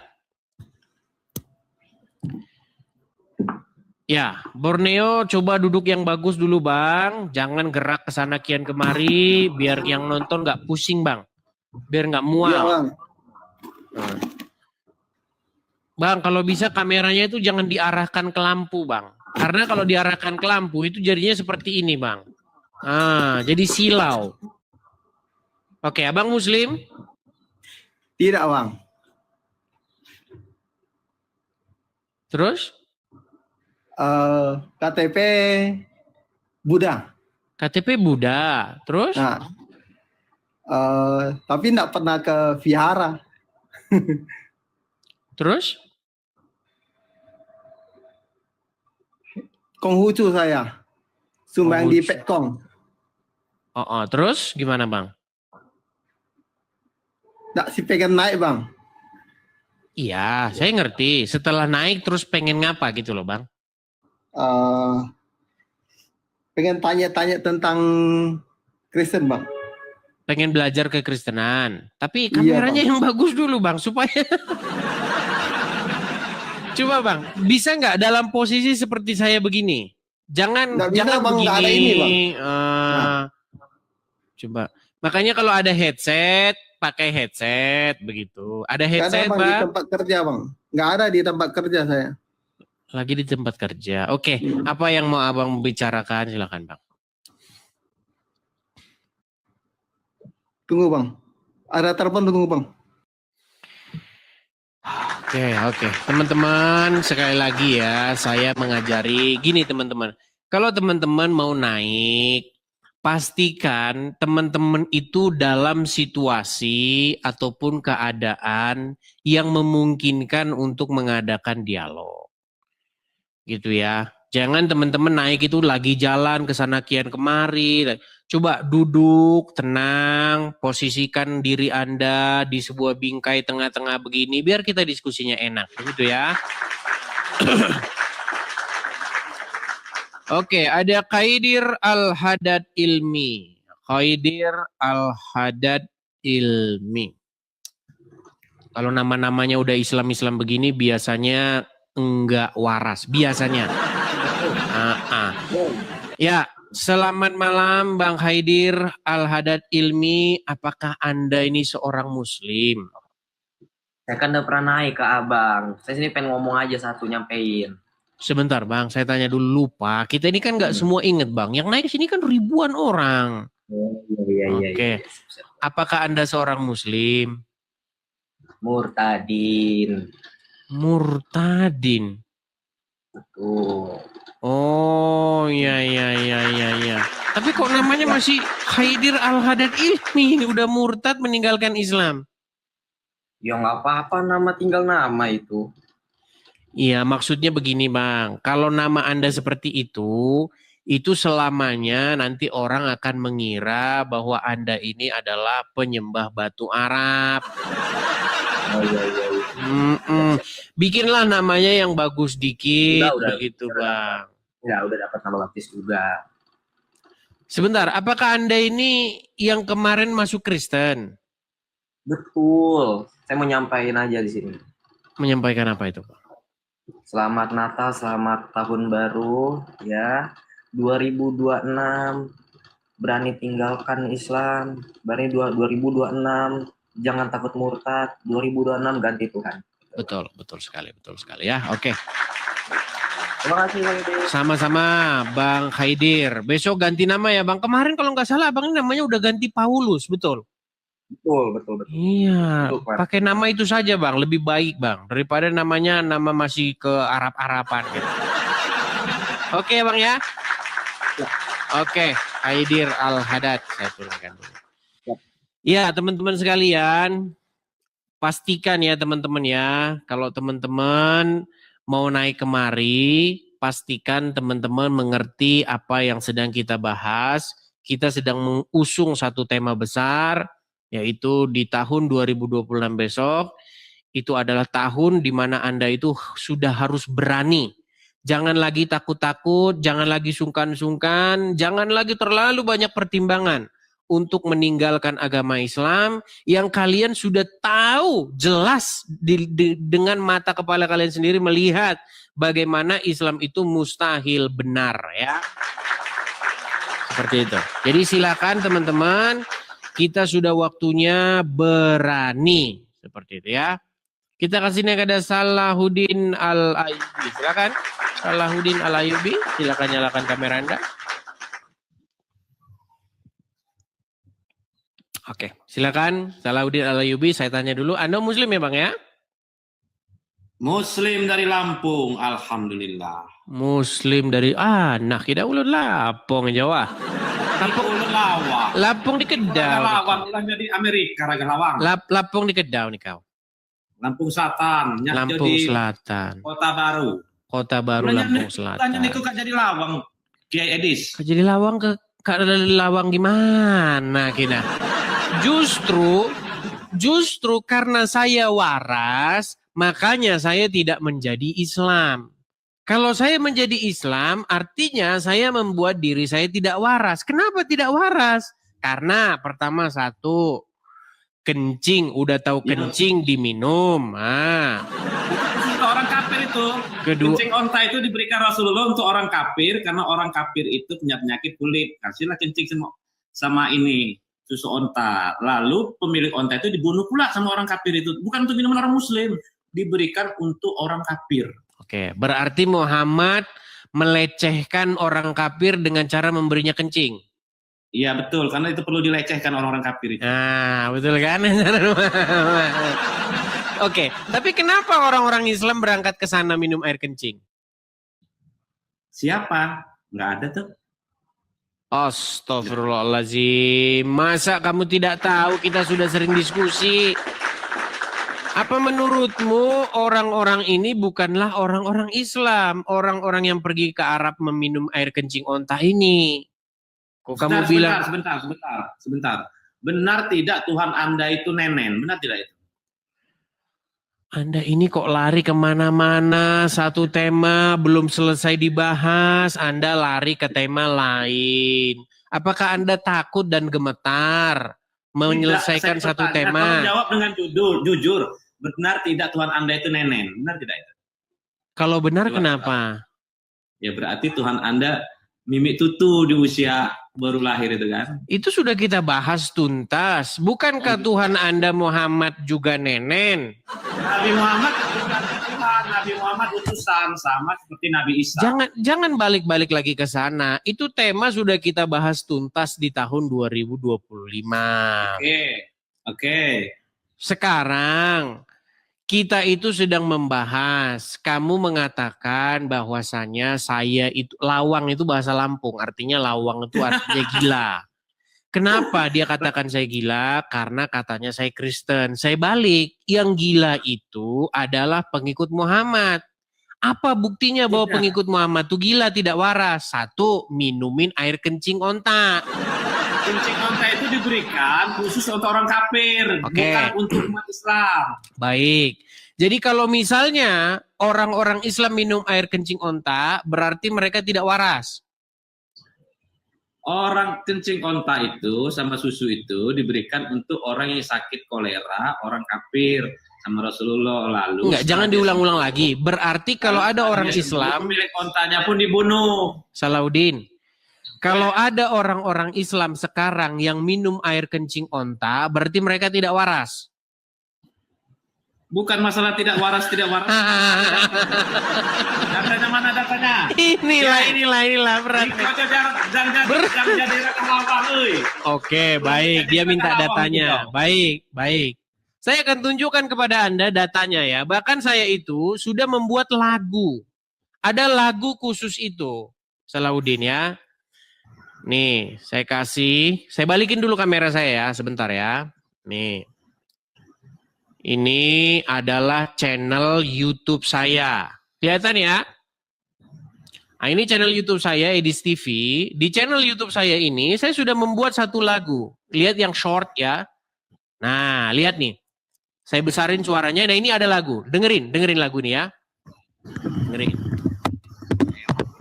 Speaker 1: Ya, Borneo coba duduk yang bagus dulu Bang. Jangan gerak ke sana kian kemari, biar yang nonton nggak pusing Bang. Biar nggak mual.
Speaker 6: Ya, Bang.
Speaker 1: Bang, kalau bisa kameranya itu jangan diarahkan ke lampu Bang. Karena kalau diarahkan ke lampu itu jadinya seperti ini Bang. Jadi silau. Oke, Abang Muslim?
Speaker 6: Tidak Bang.
Speaker 1: Terus?
Speaker 6: KTP Buddha.
Speaker 1: KTP Buddha. Terus?
Speaker 6: Nah, tapi tidak pernah ke vihara.
Speaker 1: Terus?
Speaker 6: Konghucu saya. Sumbang di Petkong.
Speaker 1: Terus gimana Bang?
Speaker 6: Nggak sih pengen naik Bang.
Speaker 1: Iya, saya ngerti. Setelah naik terus pengen ngapa gitu loh Bang?
Speaker 6: Pengen tanya-tanya tentang Kristen Bang.
Speaker 1: Pengen belajar kekristenan. Tapi kameranya yang bagus dulu Bang. Supaya... Coba Bang, bisa nggak dalam posisi seperti saya begini? Jangan
Speaker 6: Bang,
Speaker 1: begini.
Speaker 6: ada ini, Bang.
Speaker 1: Coba. Makanya kalau ada headset, pakai headset begitu. Ada
Speaker 6: Nggak ada
Speaker 1: headset,
Speaker 6: bang di
Speaker 1: Bang?
Speaker 6: tempat kerja bang. Nggak ada di tempat kerja saya.
Speaker 1: Lagi di tempat kerja. Oke, apa yang mau Abang bicarakan? Silakan, Bang.
Speaker 6: Tunggu bang. Ada telepon, tunggu bang.
Speaker 1: Oke. Teman-teman, sekali lagi ya, saya mengajari gini teman-teman. Kalau teman-teman mau naik, pastikan teman-teman itu dalam situasi ataupun keadaan yang memungkinkan untuk mengadakan dialog. Gitu ya. Jangan teman-teman naik itu lagi jalan ke sana kian kemari. Coba duduk, tenang, posisikan diri Anda di sebuah bingkai tengah-tengah begini biar kita diskusinya enak, gitu ya. Oke, ada Khaidir Al-Hadad Ilmi. Khaidir Al-Hadad Ilmi. Kalau nama-namanya udah Islam-Islam begini biasanya enggak waras, biasanya. Ya, selamat malam Bang Khaidir Al-Hadad Ilmi. Apakah Anda ini seorang Muslim?
Speaker 7: Saya kan udah pernah naik ke Abang. Saya sini pengen ngomong aja satu, nyampein.
Speaker 1: Sebentar Bang, saya tanya dulu lupa. Kita ini kan nggak semua inget Bang. Yang naik sini kan ribuan orang.
Speaker 7: Iya.
Speaker 1: Oke. Apakah Anda seorang Muslim?
Speaker 7: Murtadin.
Speaker 1: Murtadin.
Speaker 7: Tuh.
Speaker 1: Oh, ya. Tapi kok namanya masih Khaidir Al-Hadad Ilmi? Ini udah murtad meninggalkan Islam.
Speaker 7: Ya nggak apa-apa, nama tinggal nama itu.
Speaker 1: Iya, maksudnya begini Bang. Kalau nama Anda seperti itu selamanya nanti orang akan mengira bahwa Anda ini adalah penyembah batu Arab.
Speaker 7: Oh iya.
Speaker 1: Bikinlah namanya yang bagus dikit,
Speaker 7: Udah,
Speaker 1: begitu Bang.
Speaker 7: Ya udah dapat nama baptis juga.
Speaker 1: Sebentar, apakah Anda ini yang kemarin masuk Kristen?
Speaker 7: Betul. Saya mau nyampain aja di sini.
Speaker 1: Menyampaikan apa itu, Pak?
Speaker 7: Selamat Natal, selamat Tahun Baru, ya. 2026 berani tinggalkan Islam. Berani 2026 jangan takut murtad. 2026 ganti Tuhan.
Speaker 1: Betul sekali ya. Oke.
Speaker 7: Terima kasih Bang Khaidir.
Speaker 1: Sama-sama Bang Khaidir. Besok ganti nama ya Bang. Kemarin kalau nggak salah Abang ini namanya udah ganti Paulus, betul?
Speaker 7: Betul.
Speaker 1: Iya,
Speaker 7: Betul, Pak.
Speaker 1: pakai nama itu saja Bang, lebih baik Bang daripada nama masih ke Arab-Araban gitu. Oke Bang ya. Oke, Khaidir Al-Hadad saya turunkan dulu. Ya, teman-teman sekalian, pastikan ya teman-teman ya, kalau teman-teman mau naik kemari, pastikan teman-teman mengerti apa yang sedang kita bahas. Kita sedang mengusung satu tema besar, yaitu di tahun 2026 besok, itu adalah tahun di mana Anda itu sudah harus berani. Jangan lagi takut-takut, jangan lagi sungkan-sungkan, jangan lagi terlalu banyak pertimbangan untuk meninggalkan agama Islam yang kalian sudah tahu jelas dengan mata kepala kalian sendiri melihat bagaimana Islam itu mustahil benar ya. Seperti itu. Jadi silakan teman-teman, kita sudah waktunya berani. Seperti itu ya. Kita kasih kepada Salahuddin Al-Ayyubi. Silakan. Salahuddin Al-Ayyubi, silakan nyalakan kamera Anda. Oke, silakan Salahuddin Al-Ayyubi, saya tanya dulu, Anda Muslim ya Bang ya?
Speaker 8: Muslim dari Lampung, alhamdulillah.
Speaker 1: Muslim dari nah kita ulun Lampung Jawa.
Speaker 8: Lampung Lawang.
Speaker 1: Lampung di Kedau.
Speaker 8: Lawang ulah jadi Amerika raga Lawang.
Speaker 1: Lampung di Kedau nih kau.
Speaker 8: Lampung Selatan,
Speaker 1: Lampung
Speaker 8: jadi
Speaker 1: Selatan.
Speaker 8: Kota Baru.
Speaker 1: Kota Baru Lampung Selatan.
Speaker 8: Tanya niku kak jadi Lawang, Kiai Edis.
Speaker 1: Jadi Lawang ke Lawang gimana kita? Justru karena saya waras, makanya saya tidak menjadi Islam. Kalau saya menjadi Islam, artinya saya membuat diri saya tidak waras. Kenapa tidak waras? Karena pertama satu, kencing, udah tahu kencing diminum.
Speaker 8: Untuk orang kafir itu.
Speaker 1: Kedua,
Speaker 8: kencing onta itu diberikan Rasulullah untuk orang kafir karena orang kafir itu punya penyakit kulit. Kasihlah kencing sama ini susu onta. Lalu pemilik onta itu dibunuh pula sama orang kafir itu. Bukan untuk minuman orang muslim, diberikan untuk orang kafir.
Speaker 1: Oke, berarti Muhammad melecehkan orang kafir dengan cara memberinya kencing.
Speaker 8: Iya betul, karena itu perlu dilecehkan orang-orang kafir itu.
Speaker 1: Nah, betul kan? Oke, tapi kenapa orang-orang Islam berangkat ke sana minum air kencing?
Speaker 8: Siapa? Nggak ada tuh.
Speaker 1: Astagfirullahaladzim. Masa kamu tidak tahu, kita sudah sering diskusi. Apa menurutmu orang-orang ini bukanlah orang-orang Islam, orang-orang yang pergi ke Arab meminum air kencing onta ini? Kok kamu bilang?
Speaker 8: Sebentar. Benar tidak Tuhan Anda itu nenen? Benar tidak itu?
Speaker 1: Anda ini kok lari kemana-mana, satu tema belum selesai dibahas, Anda lari ke tema lain. Apakah Anda takut dan gemetar menyelesaikan satu tema?
Speaker 8: Tolong jawab dengan jujur. Benar tidak Tuhan Anda itu nenen? Benar tidak itu?
Speaker 1: Kalau benar kenapa?
Speaker 8: Ya berarti Tuhan Anda mimik tutu di usia baru lahir itu kan?
Speaker 1: Itu sudah kita bahas tuntas. Bukankah Tuhan Anda Muhammad juga nenen?
Speaker 8: Nabi Muhammad bukan Tuhan, Nabi Muhammad utusan sama seperti Nabi Isa.
Speaker 1: Jangan balik-balik lagi ke sana. Itu tema sudah kita bahas tuntas di tahun 2025.
Speaker 8: Oke.
Speaker 1: Sekarang kita itu sedang membahas. Kamu mengatakan bahwasannya saya itu lawang itu bahasa Lampung, artinya lawang itu artinya gila. Kenapa dia katakan saya gila? Karena katanya saya Kristen. Saya balik, yang gila itu adalah pengikut Muhammad. Apa buktinya bahwa pengikut Muhammad itu gila tidak waras? Satu, minumin air kencing onta.
Speaker 8: Kencing onta itu diberikan khusus untuk orang kafir, bukan untuk umat Islam.
Speaker 1: Baik. Jadi kalau misalnya orang-orang Islam minum air kencing onta, berarti mereka tidak waras.
Speaker 8: Orang kencing onta itu sama susu itu diberikan untuk orang yang sakit kolera, orang kafir sama Rasulullah. Lalu
Speaker 1: enggak, jangan diulang-ulang lagi. Berarti kalau ada orang Islam,
Speaker 8: pemilik ontanya pun dibunuh.
Speaker 1: Salahuddin, kalau ada orang-orang Islam sekarang yang minum air kencing onta, berarti mereka tidak waras.
Speaker 8: Bukan masalah tidak waras. Datanya mana datanya?
Speaker 1: Inilah berat.
Speaker 8: Jangan jadi rekam lawang,
Speaker 1: Oke, baik. Dia minta datanya. Baik. Saya akan tunjukkan kepada Anda datanya ya. Bahkan saya itu sudah membuat lagu. Ada lagu khusus itu. Salahuddin ya. Nih, saya balikin dulu kamera saya ya, sebentar ya. Nih. Ini adalah channel YouTube saya. Kelihatan ya? Nah, ini channel YouTube saya, Edis TV. Di channel YouTube saya ini, saya sudah membuat satu lagu. Lihat yang short ya. Nah, lihat nih. Saya besarin suaranya. Nah, ini ada lagu. Dengerin lagu ini ya. Dengerin.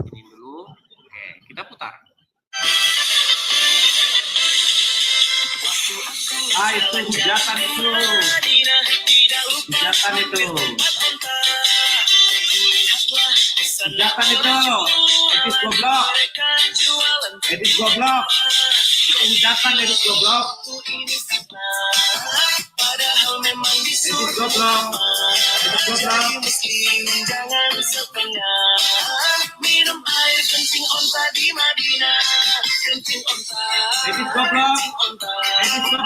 Speaker 1: Ini dulu. Oke, kita putar.
Speaker 8: Itu hujatan itu. Edis goblok. Hujatan Edis goblok.
Speaker 9: Minum air kencing onta di Madinah. Kencing onta.
Speaker 8: Edis goblok.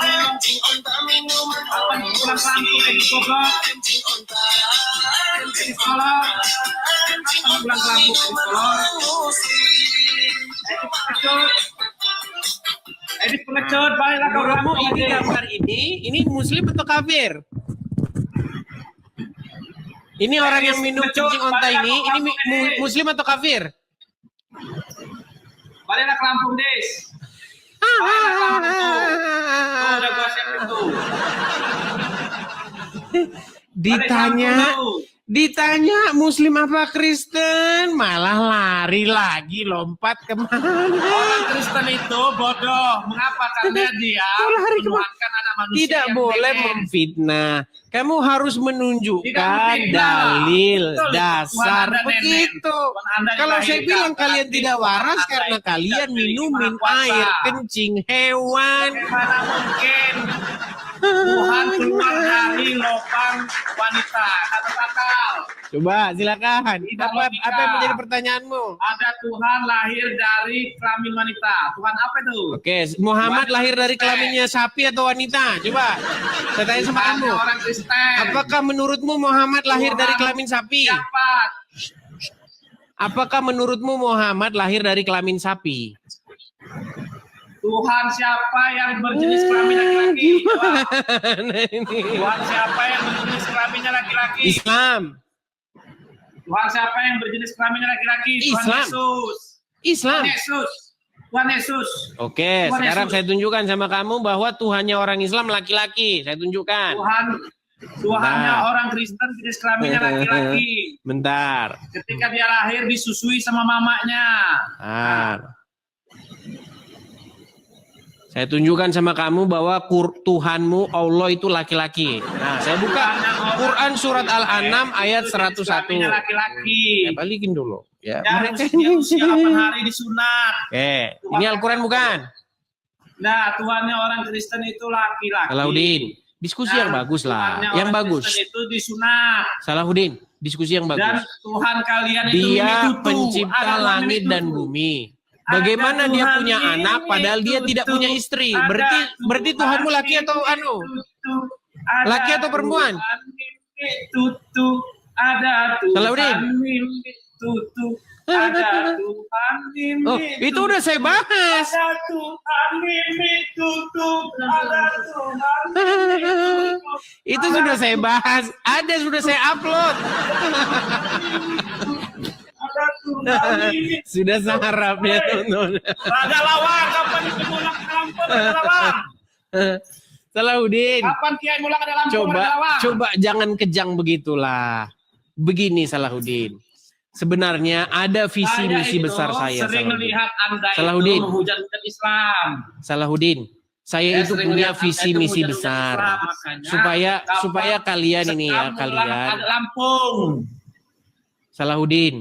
Speaker 9: Kencing onta minuman orang muslim.
Speaker 8: Edis goblok.
Speaker 9: Kencing onta.
Speaker 8: Edis tolong.
Speaker 9: Kencing onta minuman orang muslim.
Speaker 8: Edis pengecut, baiklah kau
Speaker 1: Kamu ini gambar ini muslim atau kafir? Ini orang yang minum kencing onta ini muslim atau kafir?
Speaker 8: Baliklah ke Lampung, Des. Udah gua siap itu.
Speaker 1: Ditanya Muslim apa Kristen, malah lari lagi, lompat kemana?
Speaker 8: Orang Kristen itu bodoh. Mengapa? Karena dia menuhankan anak manusia
Speaker 1: Tidak
Speaker 8: yang
Speaker 1: boleh
Speaker 8: pengen.
Speaker 1: memfitnah. Kamu harus menunjukkan
Speaker 8: memfitnah.
Speaker 1: dalil,
Speaker 8: Betul.
Speaker 1: dasar,
Speaker 8: Tuhan Anda nenek.
Speaker 1: begitu.
Speaker 8: Tuhan Anda
Speaker 1: Kalau saya
Speaker 8: dilahirkan,
Speaker 1: bilang kalian
Speaker 8: berarti
Speaker 1: tidak waras
Speaker 8: Tuhan
Speaker 1: karena
Speaker 8: Anda itu
Speaker 1: kalian
Speaker 8: tidak memiliki
Speaker 1: minumin
Speaker 8: maha kuasa.
Speaker 1: air kencing hewan.
Speaker 8: Bagaimana mungkin Tuhan keluar dari lubang wanita? Kata akal.
Speaker 1: Coba silakan.
Speaker 8: Tidak
Speaker 1: Apa
Speaker 8: logika.
Speaker 1: yang menjadi pertanyaanmu?
Speaker 8: Ada Tuhan lahir dari kelamin wanita. Tuhan apa itu?
Speaker 1: Oke, Muhammad lahir dari kelaminnya sapi atau wanita? Coba saya tanya sama
Speaker 8: Tuhan
Speaker 1: kamu.
Speaker 8: orang Kristen.
Speaker 1: Apakah menurutmu Muhammad lahir
Speaker 8: Tuhan
Speaker 1: dari kelamin sapi?
Speaker 8: Siapa?
Speaker 1: Apakah menurutmu Muhammad lahir dari kelamin sapi?
Speaker 8: Tuhan siapa yang berjenis kelamin laki-laki? Jawab.
Speaker 1: Nah, ini.
Speaker 8: Tuhan siapa yang berjenis kelaminnya laki-laki?
Speaker 1: Islam.
Speaker 8: Tuhan siapa yang berjenis kelaminnya laki-laki? Tuhan
Speaker 1: Islam.
Speaker 8: Yesus.
Speaker 1: Islam.
Speaker 8: Tuhan Yesus. Tuhan Yesus.
Speaker 1: Oke,
Speaker 8: Tuhan
Speaker 1: sekarang
Speaker 8: Yesus.
Speaker 1: saya tunjukkan sama kamu bahwa Tuhannya orang Islam laki-laki. Saya tunjukkan.
Speaker 8: Tuhannya
Speaker 1: Nah.
Speaker 8: orang Kristen jenis kelaminnya laki-laki.
Speaker 1: Bentar.
Speaker 8: Ketika dia lahir disusui sama mamanya.
Speaker 1: Bentar. Saya tunjukkan sama kamu bahwa Tuhanmu Allah itu laki-laki. Nah, saya buka Quran surat Al-An'am ayat 101.
Speaker 8: Kelaminnya laki-laki.
Speaker 1: Saya balikin dulu. Ya,
Speaker 8: Ya,
Speaker 1: mereka
Speaker 8: dia
Speaker 1: ini.
Speaker 8: usia 8 hari disunat.
Speaker 1: Ini Al-Quran bukan?
Speaker 8: Nah, Tuhannya orang Kristen itu laki-laki.
Speaker 1: Salahuddin, diskusi yang bagus lah.
Speaker 8: Tuhannya
Speaker 1: Yang
Speaker 8: orang
Speaker 1: bagus.
Speaker 8: Kristen itu disunat.
Speaker 1: Salahuddin, diskusi yang
Speaker 8: Dan
Speaker 1: bagus.
Speaker 8: Tuhan kalian itu
Speaker 1: Dia
Speaker 8: mimitutu.
Speaker 1: pencipta
Speaker 8: Ada Tuhan
Speaker 1: langit dan
Speaker 8: mimitutu.
Speaker 1: bumi. Bagaimana
Speaker 8: Ada
Speaker 1: dia
Speaker 8: Tuhan
Speaker 1: punya anak padahal dia tidak
Speaker 8: mimitutu.
Speaker 1: punya istri?
Speaker 8: Ada
Speaker 1: Berarti Tuhanmu laki atau anu?
Speaker 8: mimitutu. Ada
Speaker 1: Laki atau perempuan?
Speaker 8: Tuhan mimitutu. Ada
Speaker 1: Salahuddin.
Speaker 8: Tuhan mimitutu. Ada Tuhan mimitutu.
Speaker 1: Oh, itu udah saya bahas.
Speaker 8: Ada Tuhan mimitutu. Ada Tuhan mimitutu.
Speaker 1: Itu sudah saya bahas. Sudah saya upload.
Speaker 8: Ada Tuhan mimitutu.
Speaker 1: Sudah sarap ya, teman-teman.
Speaker 8: Raja Lawang, kapan itu mulak ke Lampung, Raja Lawang?
Speaker 1: Salahuddin,
Speaker 8: Kapan Kiai mulak ke Lampung, Raja Lawang?
Speaker 1: coba jangan kejang begitulah. Begini Salahuddin. Sebenarnya ada visi misi besar saya,
Speaker 8: sering
Speaker 1: Salahuddin.
Speaker 8: melihat Anda
Speaker 1: Salahuddin.
Speaker 8: itu menghujat Islam.
Speaker 1: Salahuddin, saya itu
Speaker 8: sering
Speaker 1: punya
Speaker 8: lihat Anda
Speaker 1: visi
Speaker 8: itu
Speaker 1: misi
Speaker 8: menghujat
Speaker 1: besar.
Speaker 8: Islam, makanya
Speaker 1: Supaya kalian ini ya,
Speaker 8: kamu
Speaker 1: kalian.
Speaker 8: mulak ke Lampung.
Speaker 1: Salahuddin,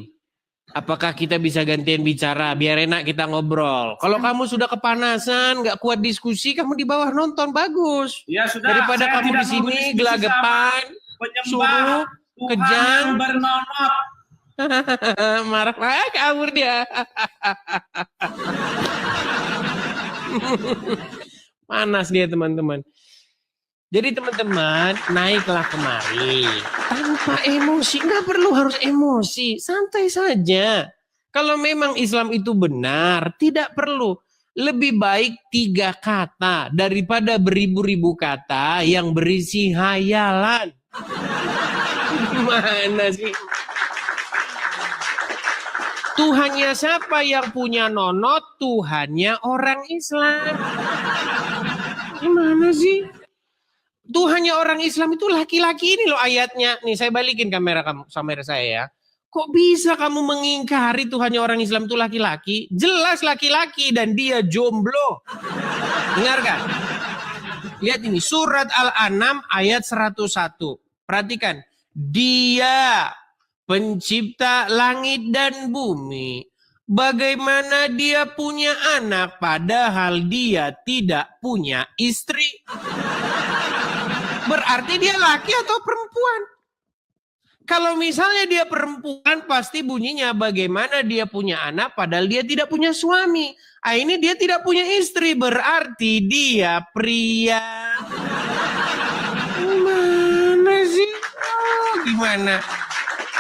Speaker 1: apakah kita bisa gantian bicara biar enak kita ngobrol? Kalau kamu sudah kepanasan, nggak kuat diskusi, kamu di bawah nonton bagus.
Speaker 8: Ya sudah.
Speaker 1: Daripada
Speaker 8: saya
Speaker 1: kamu
Speaker 8: tidak
Speaker 1: di sini
Speaker 8: mau berdiskusi
Speaker 1: gelagapan,
Speaker 8: sama penyembah
Speaker 1: suruh,
Speaker 8: Tuhan
Speaker 1: kejang.
Speaker 8: yang bernonot.
Speaker 1: Marah kabur dia. Panas dia teman-teman. Jadi teman-teman naiklah kemari tanpa emosi, nggak perlu harus emosi, santai saja. Kalau memang Islam itu benar, tidak perlu. Lebih baik 3 kata daripada beribu-ribu kata yang berisi hayalan. Mana sih? Tuhannya siapa yang punya nonot? Tuhannya orang Islam. Gimana sih? Tuhannya orang Islam itu laki-laki ini loh ayatnya. Nih saya balikin kamera saya ya. Kok bisa kamu mengingkari Tuhannya orang Islam itu laki-laki? Jelas laki-laki dan dia jomblo. Dengarkan. Lihat ini surat Al-An'am ayat 101. Perhatikan. Dia pencipta langit dan bumi. Bagaimana dia punya anak padahal dia tidak punya istri? Berarti dia laki atau perempuan? Kalau misalnya dia perempuan pasti bunyinya bagaimana dia punya anak padahal dia tidak punya suami. Ini dia tidak punya istri berarti dia pria. Gimana sih? Oh, gimana?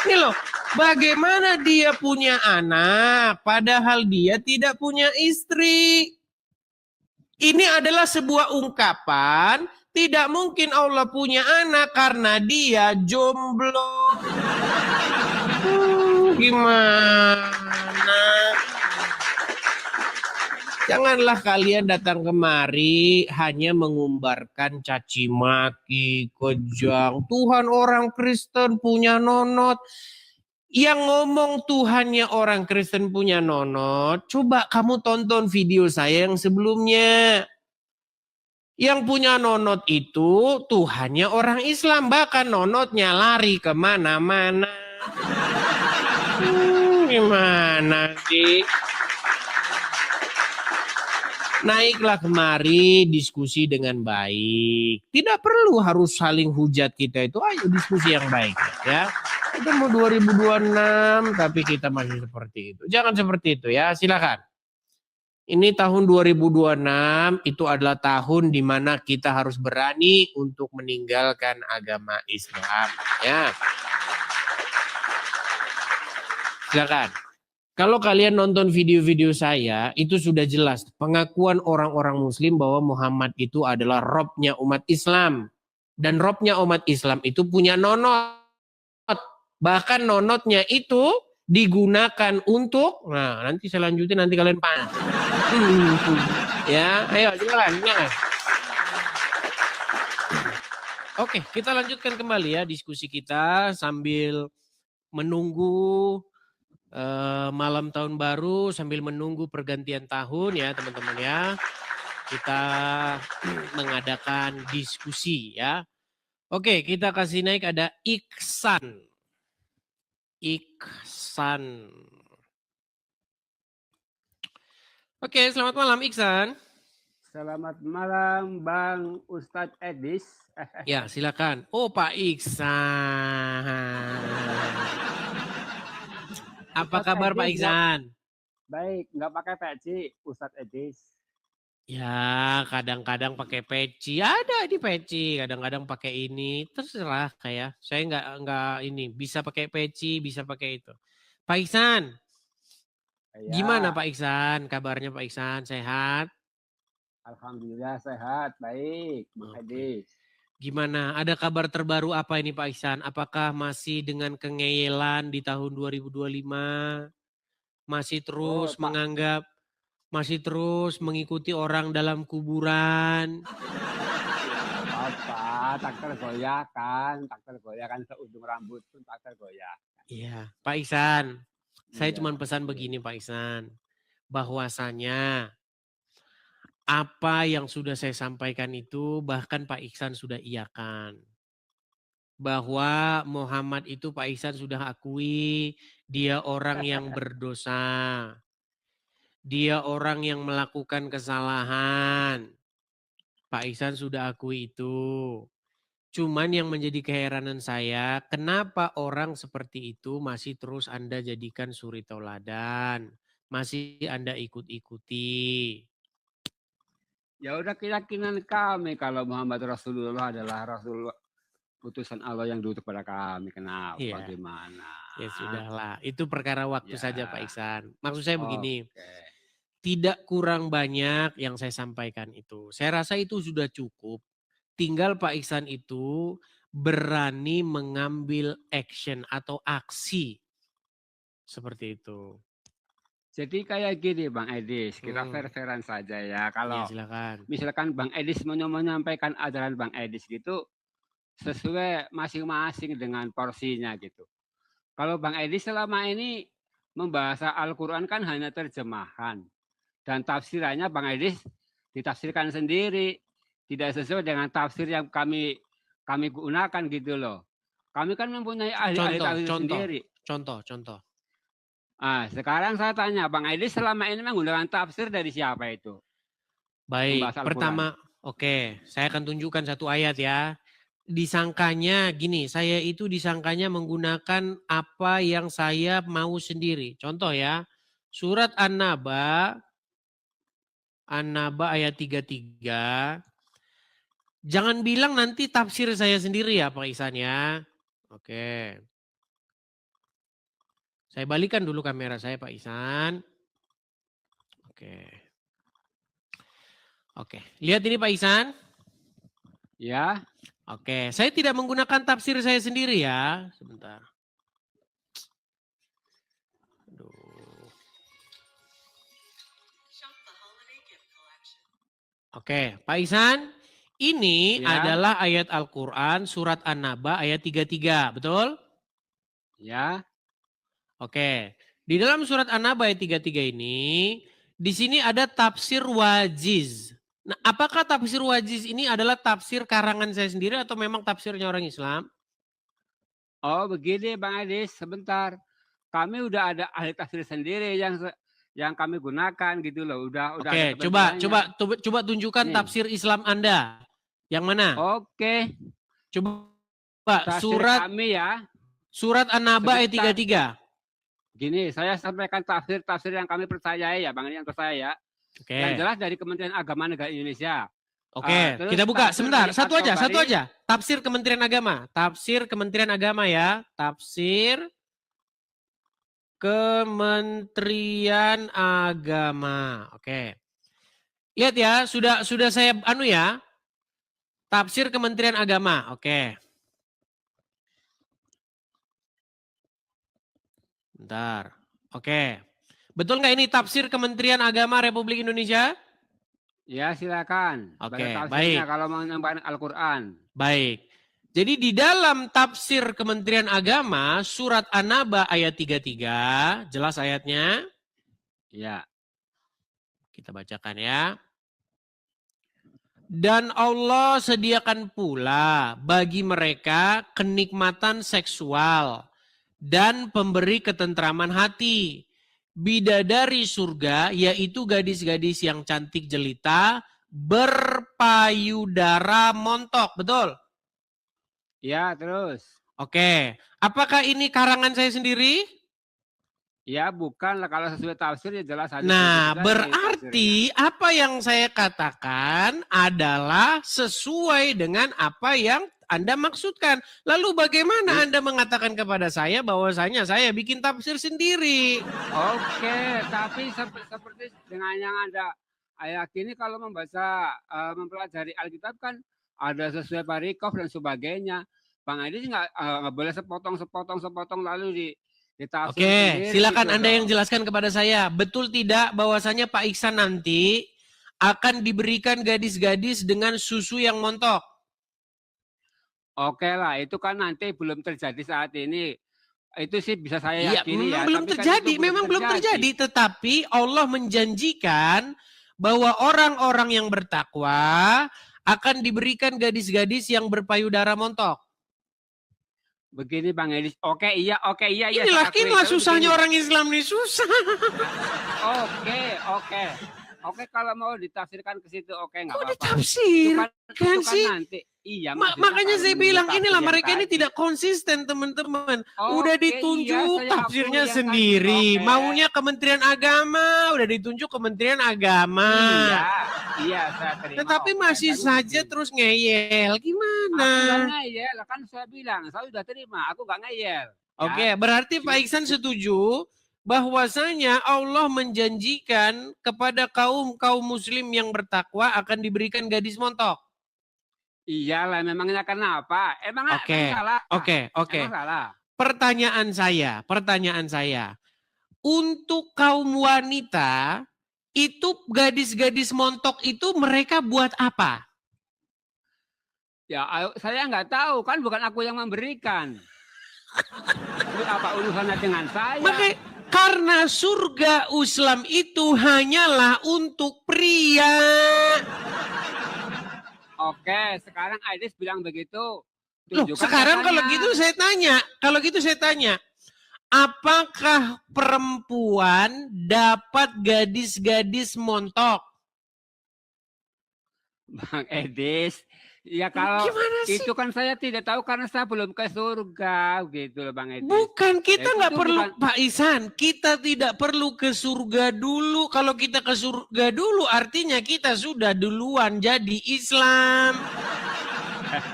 Speaker 1: Ini loh, bagaimana dia punya anak padahal dia tidak punya istri? Ini adalah sebuah ungkapan, tidak mungkin Allah punya anak karena dia jomblo. Gimana? Janganlah kalian datang kemari hanya mengumbarkan caci maki, kejang. Tuhan orang Kristen punya nonot. Yang ngomong Tuhannya orang Kristen punya nonot, coba kamu tonton video saya yang sebelumnya. Yang punya nonot itu Tuhannya orang Islam, bahkan nonotnya lari kemana-mana. Gimana sih? Naiklah kemari, diskusi dengan baik. Tidak perlu harus saling hujat kita itu. Ayo diskusi yang baik ya. Kita mau 2026 tapi kita masih seperti itu. Jangan seperti itu ya, silakan. Ini tahun 2026 itu adalah tahun di mana kita harus berani untuk meninggalkan agama Islam ya. Silakan. Kalau kalian nonton video-video saya, itu sudah jelas pengakuan orang-orang muslim bahwa Muhammad itu adalah robnya umat Islam. Dan robnya umat Islam itu punya nonot. Bahkan nonotnya itu digunakan untuk, nah nanti saya lanjutin, nanti kalian panas. Ya, ayo silakan. Oke, kita lanjutkan kembali ya diskusi kita sambil menunggu malam tahun baru, sambil menunggu pergantian tahun ya teman-teman ya. Kita mengadakan diskusi ya. Oke, kita kasih naik ada Iksan. Iksan. Oke, selamat malam Iksan.
Speaker 10: Selamat malam Bang Ustadz Edis.
Speaker 1: Ya, silakan. Oh, Pak Iksan. Apa kabar Pak Iksan?
Speaker 10: Baik, nggak pakai peci Ustadz Edis.
Speaker 1: Ya, kadang-kadang pakai peci. Ada di peci, kadang-kadang pakai ini. Terserah kayak. Saya nggak ini, bisa pakai peci, bisa pakai itu. Pak Iksan.
Speaker 10: Ya.
Speaker 1: Gimana Pak Iksan? Kabarnya Pak Iksan sehat?
Speaker 10: Alhamdulillah sehat, baik, Bang Edis.
Speaker 1: Gimana? Ada kabar terbaru apa ini Pak Iksan? Apakah masih dengan kengeyelan di tahun 2025? Masih terus menganggap, masih terus mengikuti orang dalam kuburan?
Speaker 10: Apa, tak tergoyahkan seujung rambut pun tak tergoyahkan.
Speaker 1: Iya, Pak Iksan. Saya cuma pesan begini Pak Iksan. Bahwasanya apa yang sudah saya sampaikan itu bahkan Pak Iksan sudah iakan. Bahwa Muhammad itu Pak Iksan sudah akui dia orang yang berdosa. Dia orang yang melakukan kesalahan. Pak Iksan sudah akui itu. Cuman yang menjadi keheranan saya, kenapa orang seperti itu masih terus Anda jadikan suri tauladan? Masih Anda ikut-ikuti?
Speaker 10: Ya udah keyakinan kami kalau Muhammad Rasulullah adalah Rasulullah utusan Allah yang diutus kepada kami. Kenapa?
Speaker 1: Iya.
Speaker 10: Gimana?
Speaker 1: Ya sudahlah, itu perkara waktu saja Pak Iksan. Maksud saya begini,
Speaker 10: Oke.
Speaker 1: tidak kurang banyak yang saya sampaikan itu. Saya rasa itu sudah cukup. Tinggal Pak Iksan itu berani mengambil action atau aksi. Seperti itu.
Speaker 10: Jadi kayak gini Bang Edis, kita fair-fairan saja ya. Kalau
Speaker 1: Ya, silakan.
Speaker 10: misalkan Bang Edis menyampaikan ajaran Bang Edis gitu, sesuai masing-masing dengan porsinya gitu. Kalau Bang Edis selama ini membahas Al-Quran kan hanya terjemahan. Dan tafsirannya Bang Edis ditafsirkan sendiri. Tidak sesuai dengan tafsir yang kami gunakan gitu loh. Kami kan mempunyai ahli-ahli tafsir sendiri.
Speaker 1: Contoh.
Speaker 10: Ah, sekarang saya tanya, Bang Edis selama ini menggunakan tafsir dari siapa itu?
Speaker 1: Baik, pertama, oke, saya akan tunjukkan satu ayat ya. Disangkanya gini, saya itu disangkanya menggunakan apa yang saya mau sendiri. Contoh ya, surat An-Naba ayat 33. Jangan bilang nanti tafsir saya sendiri ya Pak Iksan ya. Oke. Saya balikan dulu kamera saya Pak Iksan. Oke. Lihat ini Pak Iksan.
Speaker 10: Ya.
Speaker 1: Oke, saya tidak menggunakan tafsir saya sendiri ya. Sebentar. Aduh. Oke, Pak Ihsan, ini
Speaker 10: Ya.
Speaker 1: adalah ayat Al-Quran surat An-Naba ayat 33, betul?
Speaker 10: Ya.
Speaker 1: Oke, di dalam surat An-Naba ayat 33 ini, di sini ada tafsir wajiz. Nah, apakah tafsir wajiz ini adalah tafsir karangan saya sendiri atau memang tafsirnya orang Islam?
Speaker 10: Oh begini Bang Edis, sebentar. Kami udah ada ahli tafsir sendiri yang kami gunakan gitu loh. Udah
Speaker 1: Oke,
Speaker 10: ada ketentuannya.
Speaker 1: coba tunjukkan
Speaker 10: Nih.
Speaker 1: tafsir Islam Anda. Yang mana?
Speaker 10: Oke.
Speaker 1: Coba
Speaker 10: Tafsir kami ya.
Speaker 1: surat An-Naba ayat 33.
Speaker 10: Gini, saya sampaikan tafsir yang kami percayai ya, Bang, yang percaya ya.
Speaker 1: Oke.
Speaker 10: Yang jelas dari Kementerian Agama Negara Indonesia.
Speaker 1: Oke,
Speaker 10: Terus
Speaker 1: kita buka
Speaker 10: tafsir
Speaker 1: sebentar.
Speaker 10: dari
Speaker 1: Satu aja.
Speaker 10: At-Tabari.
Speaker 1: Tafsir Kementerian Agama. Tafsir Kementerian Agama ya. Tafsir Kementerian Agama. Oke. Lihat ya, sudah saya ya. Tafsir Kementerian Agama. Oke. Bentar. Oke. Betul nggak ini tafsir Kementerian Agama Republik Indonesia?
Speaker 10: Ya, silakan.
Speaker 1: Oke,
Speaker 10: Baca tafsirnya
Speaker 1: baik.
Speaker 10: kalau mau menyampaikan Al-Qur'an.
Speaker 1: Baik. Jadi di dalam tafsir Kementerian Agama surat An-Naba ayat 33, jelas ayatnya?
Speaker 10: Ya.
Speaker 1: Kita bacakan ya. Dan Allah sediakan pula bagi mereka kenikmatan seksual dan pemberi ketentraman hati. Bidadari surga yaitu gadis-gadis yang cantik jelita berpayudara montok. Betul?
Speaker 10: Ya, terus.
Speaker 1: Oke. Apakah ini karangan saya sendiri?
Speaker 10: Ya, bukan lah kalau sesuai tafsir ya jelas ada.
Speaker 1: Nah, berarti apa yang saya katakan adalah sesuai dengan apa yang Anda maksudkan. Lalu bagaimana Anda mengatakan kepada saya bahwasanya saya bikin tafsir sendiri?
Speaker 10: Oke, tapi seperti dengan yang Anda yakini kalau membaca mempelajari Alkitab kan ada sesuai parikof dan sebagainya. Bang Edi nggak boleh sepotong lalu ditafsir
Speaker 1: Oke,
Speaker 10: sendiri
Speaker 1: silakan
Speaker 10: gitu
Speaker 1: Anda
Speaker 10: dong.
Speaker 1: yang jelaskan kepada saya. Betul tidak bahwasanya Pak Ihsan nanti akan diberikan gadis-gadis dengan susu yang montok?
Speaker 10: Oke lah, itu kan nanti belum terjadi saat ini. Itu sih bisa saya
Speaker 1: Iya,
Speaker 10: yakini ya.
Speaker 1: memang belum
Speaker 10: tapi kan
Speaker 1: terjadi,
Speaker 10: itu
Speaker 1: memang belum terjadi. Tetapi Allah menjanjikan bahwa orang-orang yang bertakwa akan diberikan gadis-gadis yang berpayudara montok.
Speaker 10: Begini Bang Edis, oke iya.
Speaker 1: Inilah susahnya orang Islam nih, susah.
Speaker 10: Oke, kalau mau ditafsirkan ke situ oke nggak apa-apa.
Speaker 1: Ditafsirkan
Speaker 10: Itu kan
Speaker 1: sih.
Speaker 10: nanti. Iya.
Speaker 1: Makanya
Speaker 10: kalau
Speaker 1: saya
Speaker 10: menurut
Speaker 1: bilang
Speaker 10: tafsir
Speaker 1: inilah
Speaker 10: yang
Speaker 1: mereka ini
Speaker 10: tadi.
Speaker 1: tidak konsisten teman-teman. Udah
Speaker 10: Oke,
Speaker 1: ditunjuk
Speaker 10: iya, saya
Speaker 1: tafsirnya
Speaker 10: akui yang
Speaker 1: sendiri.
Speaker 10: tadi. Oke.
Speaker 1: Maunya Kementerian Agama, udah ditunjuk Kementerian Agama.
Speaker 10: Iya, saya terima.
Speaker 1: Tetapi
Speaker 10: Oke,
Speaker 1: masih
Speaker 10: tapi
Speaker 1: saja
Speaker 10: begini.
Speaker 1: terus ngeyel.
Speaker 10: Aku
Speaker 1: Gimana?
Speaker 10: nggak ngeyel, kan saya bilang, saya sudah terima, aku nggak ngeyel.
Speaker 1: Oke,
Speaker 10: Ya.
Speaker 1: berarti Pak Iksan setuju bahwasanya Allah menjanjikan kepada kaum muslim yang bertakwa akan diberikan gadis montok.
Speaker 10: Iyalah, memangnya kenapa? Emang
Speaker 1: Oke,
Speaker 10: salah?
Speaker 1: oke.
Speaker 10: Emang salah?
Speaker 1: Pertanyaan saya, untuk kaum wanita itu gadis-gadis montok itu mereka buat apa?
Speaker 10: Ya, saya nggak tahu, kan bukan aku yang memberikan. Itu apa urusannya dengan saya?
Speaker 1: Makanya, karena surga Islam itu hanyalah untuk pria.
Speaker 10: Oke, sekarang Aidis bilang begitu.
Speaker 1: Loh,
Speaker 10: Tunjukkan
Speaker 1: sekarang kalau
Speaker 10: datanya.
Speaker 1: gitu saya tanya, apakah perempuan dapat gadis-gadis montok?
Speaker 10: Bang Edis, ya kalau
Speaker 1: Gimana sih?
Speaker 10: itu kan saya tidak tahu karena saya belum ke surga gitu loh Bang Edis.
Speaker 1: Bukan, kita
Speaker 10: Itu
Speaker 1: nggak perlu,
Speaker 10: bukan-
Speaker 1: Pak Ihsan, kita tidak perlu ke surga dulu. Kalau kita ke surga dulu artinya kita sudah duluan jadi Islam.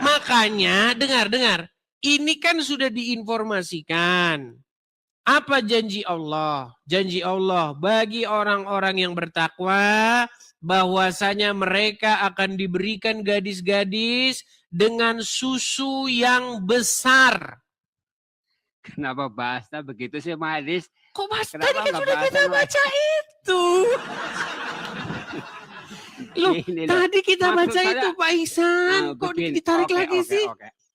Speaker 1: Makanya, dengar. Ini kan sudah diinformasikan. Apa janji Allah? Janji Allah bagi orang-orang yang bertakwa bahwasanya mereka akan diberikan gadis-gadis dengan susu yang besar.
Speaker 10: Kenapa bahasnya begitu sih Bang Edis?
Speaker 1: Kok bahas
Speaker 10: Kenapa
Speaker 1: tadi kan
Speaker 10: nggak
Speaker 1: sudah
Speaker 10: bahas
Speaker 1: kita
Speaker 10: yang lain?
Speaker 1: baca itu. Loh,
Speaker 10: Gini loh,
Speaker 1: tadi kita
Speaker 10: maksud
Speaker 1: baca
Speaker 10: saya,
Speaker 1: itu Pak Ihsan. Kok
Speaker 10: begini,
Speaker 1: ditarik
Speaker 10: oke,
Speaker 1: lagi
Speaker 10: oke,
Speaker 1: sih?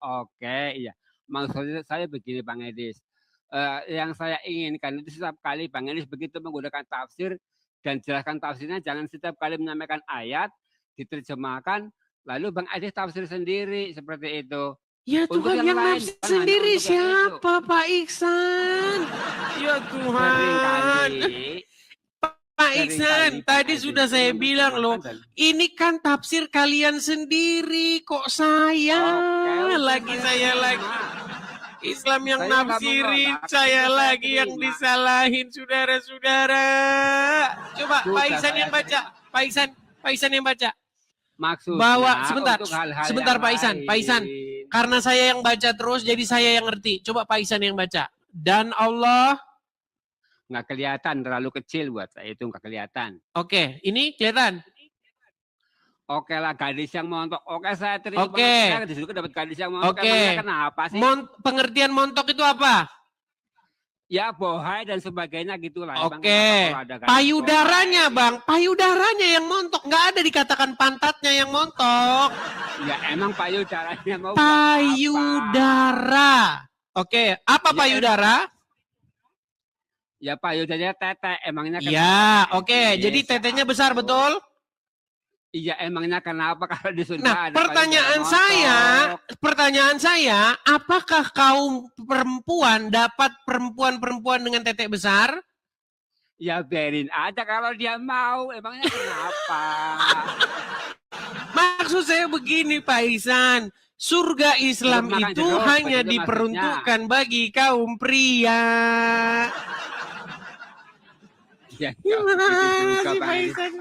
Speaker 10: oke, iya. Maksudnya saya begini Bang Edis. Yang saya inginkan itu setiap kali Bang Edis begitu menggunakan tafsir dan jelaskan tafsirnya, jangan setiap kali menyampaikan ayat diterjemahkan lalu Bang Edis tafsir sendiri seperti itu.
Speaker 1: Ya
Speaker 10: Untuk
Speaker 1: Tuhan, yang
Speaker 10: lain,
Speaker 1: nafsir
Speaker 10: bukan hanya
Speaker 1: sendiri
Speaker 10: untuk yang itu.
Speaker 1: siapa Pak Ihsan? Ya Tuhan.
Speaker 10: Seringkali
Speaker 1: Pak Ihsan,
Speaker 10: seringkali Bang
Speaker 1: tadi
Speaker 10: Edis
Speaker 1: sudah
Speaker 10: itu
Speaker 1: saya bilang loh,
Speaker 10: menerjemahkan dan
Speaker 1: ini kan tafsir kalian sendiri, kok saya
Speaker 10: oke, udah
Speaker 1: lagi
Speaker 10: saya
Speaker 1: saya lagi
Speaker 10: terima.
Speaker 1: Islam yang
Speaker 10: Saya nggak
Speaker 1: nafsirin,
Speaker 10: menolak,
Speaker 1: saya
Speaker 10: itu saya
Speaker 1: lagi yang
Speaker 10: terima.
Speaker 1: disalahin, saudara-saudara. Coba Pak
Speaker 10: Sudah
Speaker 1: Ihsan
Speaker 10: saya
Speaker 1: yang baca, Pak Ihsan yang baca.
Speaker 10: Maksudnya
Speaker 1: Bahwa sebentar,
Speaker 10: untuk hal-hal
Speaker 1: sebentar
Speaker 10: yang
Speaker 1: Pak Ihsan, Pak Ihsan.
Speaker 10: lain.
Speaker 1: Karena saya yang baca terus, jadi saya yang ngerti. Coba Pak Ihsan yang baca. Dan Allah,
Speaker 10: Nggak kelihatan, terlalu kecil buat saya itu, nggak kelihatan.
Speaker 1: oke, ini kelihatan.
Speaker 10: Oke lah, gadis yang montok. Oke, saya terima.
Speaker 1: Oke.
Speaker 10: Saya disuruh dapat gadis yang montok.
Speaker 1: Oke.
Speaker 10: Emangnya kenapa sih?
Speaker 1: Pengertian montok itu apa?
Speaker 10: Ya, bohai dan sebagainya gitulah. Emang
Speaker 1: Oke.
Speaker 10: kenapa kalau ada gadis
Speaker 1: Payudaranya
Speaker 10: bohai?
Speaker 1: Bang, payudaranya yang montok. Nggak ada dikatakan pantatnya yang montok.
Speaker 10: Ya, emang payudaranya mau buat apa?
Speaker 1: Payudara. Oke, apa
Speaker 10: Ya,
Speaker 1: payudara?
Speaker 10: Ya, payudaranya tete. Emangnya kenapa?
Speaker 1: Ya,
Speaker 10: Bang
Speaker 1: oke.
Speaker 10: Edis?
Speaker 1: Jadi tetenya besar, betul?
Speaker 10: Iya, emangnya kenapa kalau di Sunda
Speaker 1: Nah,
Speaker 10: ada
Speaker 1: pertanyaan saya, apakah kaum perempuan dapat perempuan-perempuan dengan tetek besar?
Speaker 10: Ya, biarin aja kalau dia mau. Emangnya kenapa?
Speaker 1: Maksud saya begini, Pak Ihsan. Surga Islam
Speaker 10: Makan
Speaker 1: itu
Speaker 10: jeruk,
Speaker 1: hanya
Speaker 10: begitu
Speaker 1: diperuntukkan bagi kaum pria.
Speaker 10: Ya,
Speaker 1: Gimana
Speaker 10: juga,
Speaker 1: sih,
Speaker 10: Bang
Speaker 1: Pak
Speaker 10: Edis.
Speaker 1: Ihsan?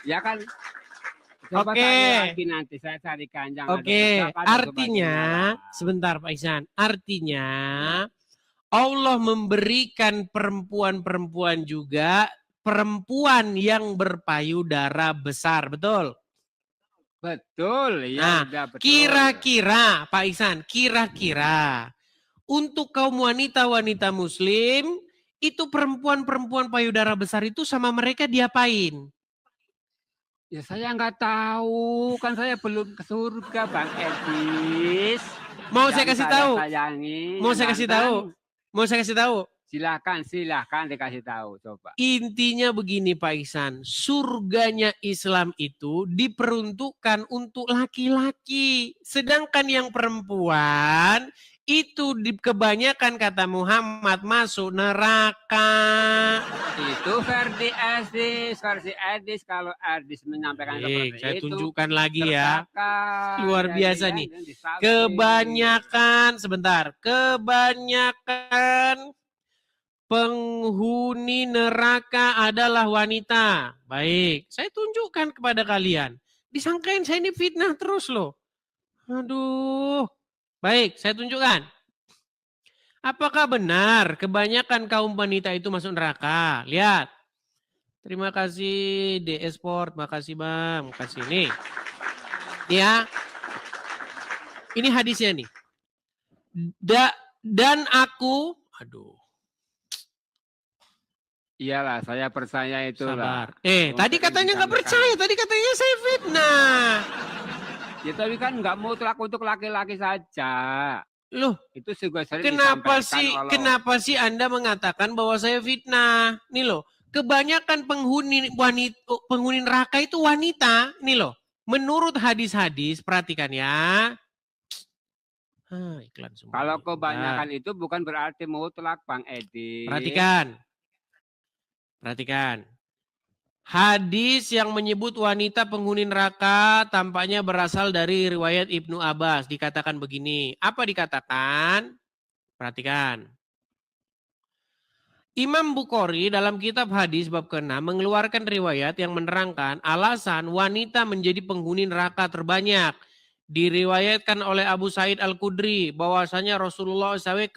Speaker 10: Ya kan. Coba
Speaker 1: Oke.
Speaker 10: tanya lagi nanti saya carikan yang ada
Speaker 1: Oke,
Speaker 10: ucapan dan
Speaker 1: artinya,
Speaker 10: sebagainya.
Speaker 1: sebentar Pak Ihsan, artinya Allah memberikan perempuan-perempuan juga, perempuan yang berpayudara besar, betul?
Speaker 10: Betul, ya
Speaker 1: Nah,
Speaker 10: udah betul.
Speaker 1: kira-kira Pak Ihsan, kira-kira untuk kaum wanita-wanita muslim, itu perempuan-perempuan payudara besar itu sama mereka diapain?
Speaker 10: Ya saya nggak tahu, kan saya belum ke surga Bang Edis.
Speaker 1: Mau saya
Speaker 10: Yang
Speaker 1: kasih tahu?
Speaker 10: sayangi,
Speaker 1: Mau saya kasih tahu? Mau saya kasih tahu?
Speaker 10: Silahkan dikasih tahu, coba.
Speaker 1: Intinya begini Pak Ihsan, surganya Islam itu diperuntukkan untuk laki-laki. Sedangkan yang perempuan itu kebanyakan kata Muhammad masuk neraka.
Speaker 10: Itu versi Edis kalau Edis menyampaikan seperti
Speaker 1: Saya
Speaker 10: itu.
Speaker 1: tunjukkan lagi ya.
Speaker 10: Terbatas.
Speaker 1: Luar biasa nih. Kebanyakan, sebentar, kebanyakan penghuni neraka adalah wanita. Baik, saya tunjukkan kepada kalian. Disangkain saya ini fitnah terus loh. Aduh. Baik, saya tunjukkan. Apakah benar kebanyakan kaum wanita itu masuk neraka? Lihat. Terima kasih DS Sport, makasih Bang, makasih nih. Ya. Ini hadisnya nih. Dan aku, aduh.
Speaker 10: Iyalah, saya percaya itulah.
Speaker 1: Sabar. Tadi katanya nggak percaya, tadi katanya saya fitnah.
Speaker 10: Ya tapi kan nggak mutlak untuk laki-laki saja.
Speaker 1: Loh,
Speaker 10: itu juga sering
Speaker 1: kenapa sih Anda mengatakan bahwa saya fitnah? Nih loh, kebanyakan penghuni neraka itu wanita. Nih loh, menurut hadis-hadis, perhatikan ya. Iklan semua.
Speaker 10: Kalau kebanyakan itu bukan berarti mutlak, Bang Edi.
Speaker 1: Perhatikan. Hadis yang menyebut wanita penghuni neraka tampaknya berasal dari riwayat Ibnu Abbas. Dikatakan begini. Apa dikatakan? Perhatikan. Imam Bukhari dalam kitab hadis bab ke-6 mengeluarkan riwayat yang menerangkan alasan wanita menjadi penghuni neraka terbanyak. Diriwayatkan oleh Abu Sa'id Al-Khudri bahwasanya Rasulullah SAW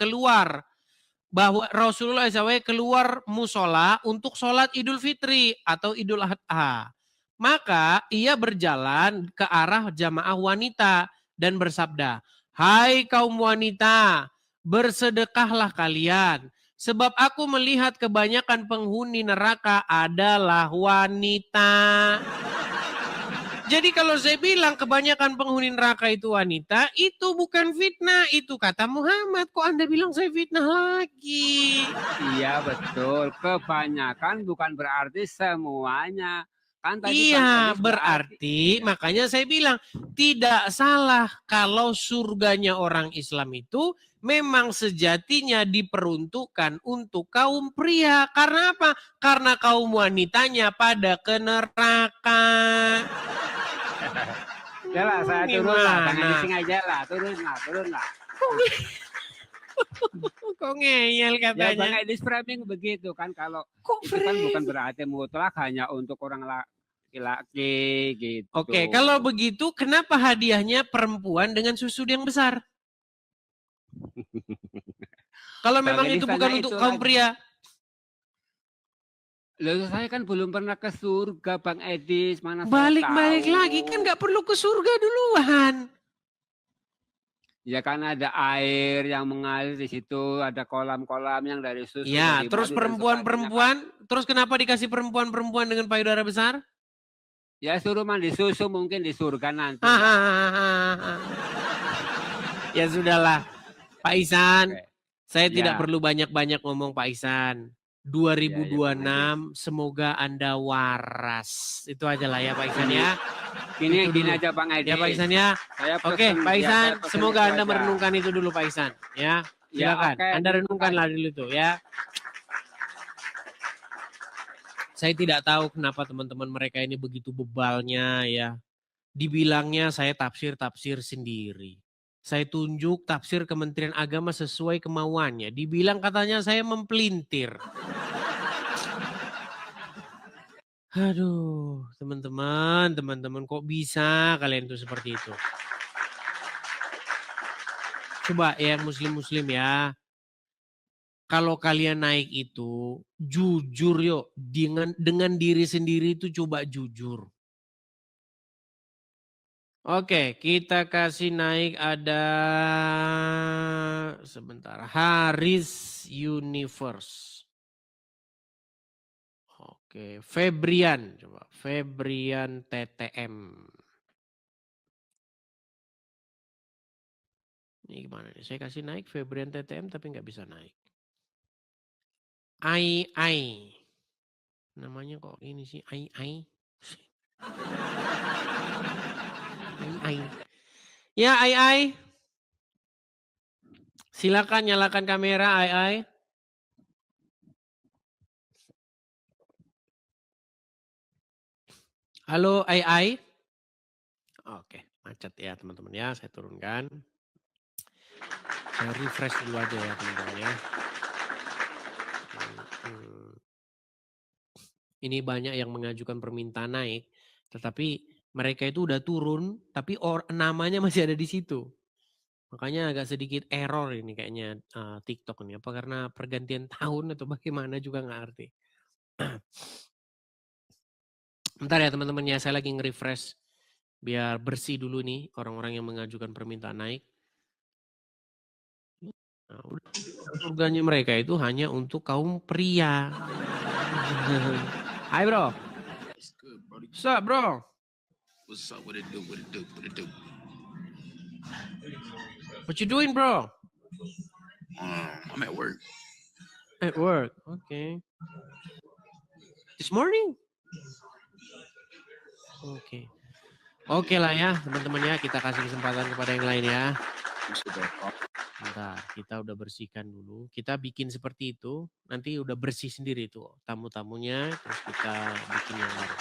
Speaker 1: keluar musola untuk sholat Idul Fitri atau Idul Adha. Maka ia berjalan ke arah jamaah wanita dan bersabda, "Hai kaum wanita, bersedekahlah kalian, sebab aku melihat kebanyakan penghuni neraka adalah wanita." Jadi kalau saya bilang kebanyakan penghuni neraka itu wanita, itu bukan fitnah, itu kata Muhammad. Kok Anda bilang saya fitnah lagi?
Speaker 10: Iya betul, kebanyakan bukan berarti semuanya. Kan tadi
Speaker 1: Iya, berarti makanya saya bilang tidak salah kalau surganya orang Islam itu memang sejatinya diperuntukkan untuk kaum pria. Karena apa? Karena kaum wanitanya pada ke neraka.
Speaker 10: Yalah, saya turun lah, jangan dising aja lah, turun lah.
Speaker 1: Kok ngeyel
Speaker 10: Ya
Speaker 1: katanya?
Speaker 10: Bang Edis framing begitu kan, kalau itu kan bukan berarti mutlak hanya untuk orang laki-laki gitu.
Speaker 1: Oke, kalau begitu kenapa hadiahnya perempuan dengan susu yang besar? Kalau memang
Speaker 10: Bang
Speaker 1: itu
Speaker 10: Edis
Speaker 1: bukan
Speaker 10: tanya
Speaker 1: untuk
Speaker 10: itu
Speaker 1: kaum
Speaker 10: lagi.
Speaker 1: pria.
Speaker 10: Loh, saya kan belum pernah ke surga Bang Edis, mana saya
Speaker 1: Balik-balik
Speaker 10: tahu.
Speaker 1: lagi, kan nggak perlu ke surga duluan.
Speaker 10: Ya kan ada air yang mengalir di situ, ada kolam-kolam yang dari susu.
Speaker 1: Ya,
Speaker 10: dari
Speaker 1: terus
Speaker 10: madu dan
Speaker 1: perempuan-perempuan, terus kenapa dikasih perempuan-perempuan dengan payudara besar?
Speaker 10: Ya suruh mandi susu mungkin di surga nanti.
Speaker 1: Ya sudahlah, Pak Ihsan,
Speaker 10: Oke.
Speaker 1: saya tidak
Speaker 10: Ya.
Speaker 1: perlu banyak-banyak ngomong Pak Ihsan. 2026 semoga Anda waras. Itu aja lah ya Pak Ihsan ya.
Speaker 10: Gini
Speaker 1: Itu dulu.
Speaker 10: aja Bang Edis.
Speaker 1: Ya Pak Ihsan ya.
Speaker 10: Saya
Speaker 1: Oke
Speaker 10: pesen-
Speaker 1: Pak
Speaker 10: ya,
Speaker 1: Ihsan,
Speaker 10: saya pesen
Speaker 1: semoga
Speaker 10: itu
Speaker 1: Anda
Speaker 10: aja.
Speaker 1: merenungkan itu dulu Pak Ihsan. Ya,
Speaker 10: Ya,
Speaker 1: silakan.
Speaker 10: oke.
Speaker 1: Anda renungkanlah dulu itu ya. Saya tidak tahu kenapa teman-teman mereka ini begitu bebalnya ya. Dibilangnya saya tafsir-tafsir sendiri. Saya tunjuk tafsir Kementerian Agama sesuai kemauannya. Dibilang katanya saya mempelintir. Aduh, teman-teman kok bisa kalian tuh seperti itu? Coba ya muslim-muslim ya. Kalau kalian naik itu jujur yuk, dengan diri sendiri itu coba jujur. Oke, kita kasih naik ada sebentar. Haris Universe. Oke, Febrian coba. Febrian TTM. Ini gimana nih? Saya kasih naik Febrian TTM tapi nggak bisa naik. Ai. Namanya kok ini sih Ai. Ai. Ya Ai. Silakan nyalakan kamera Ai. Halo Ai. Oke, macet ya teman-teman ya, saya turunkan. Saya refresh dulu aja ya teman-teman ya. Ini banyak yang mengajukan permintaan naik, tetapi mereka itu udah turun, tapi namanya masih ada di situ. Makanya agak sedikit error ini kayaknya TikTok ini. Apa karena pergantian tahun atau bagaimana juga nggak ngerti. Bentar ya teman-teman ya, saya lagi nge-refresh. Biar bersih dulu nih orang-orang yang mengajukan permintaan naik. Nah, surganya mereka itu hanya untuk kaum pria. Hai bro. What's up bro?
Speaker 9: What's up? What it do?
Speaker 1: What you doing bro?
Speaker 9: I'm at work.
Speaker 1: At work, okay. This morning? Oke. Oke lah ya teman-teman ya, kita kasih kesempatan kepada yang lain ya. Bentar, kita udah bersihkan dulu. Kita bikin seperti itu, nanti udah bersih sendiri tuh tamu-tamunya, terus kita bikin yang baru.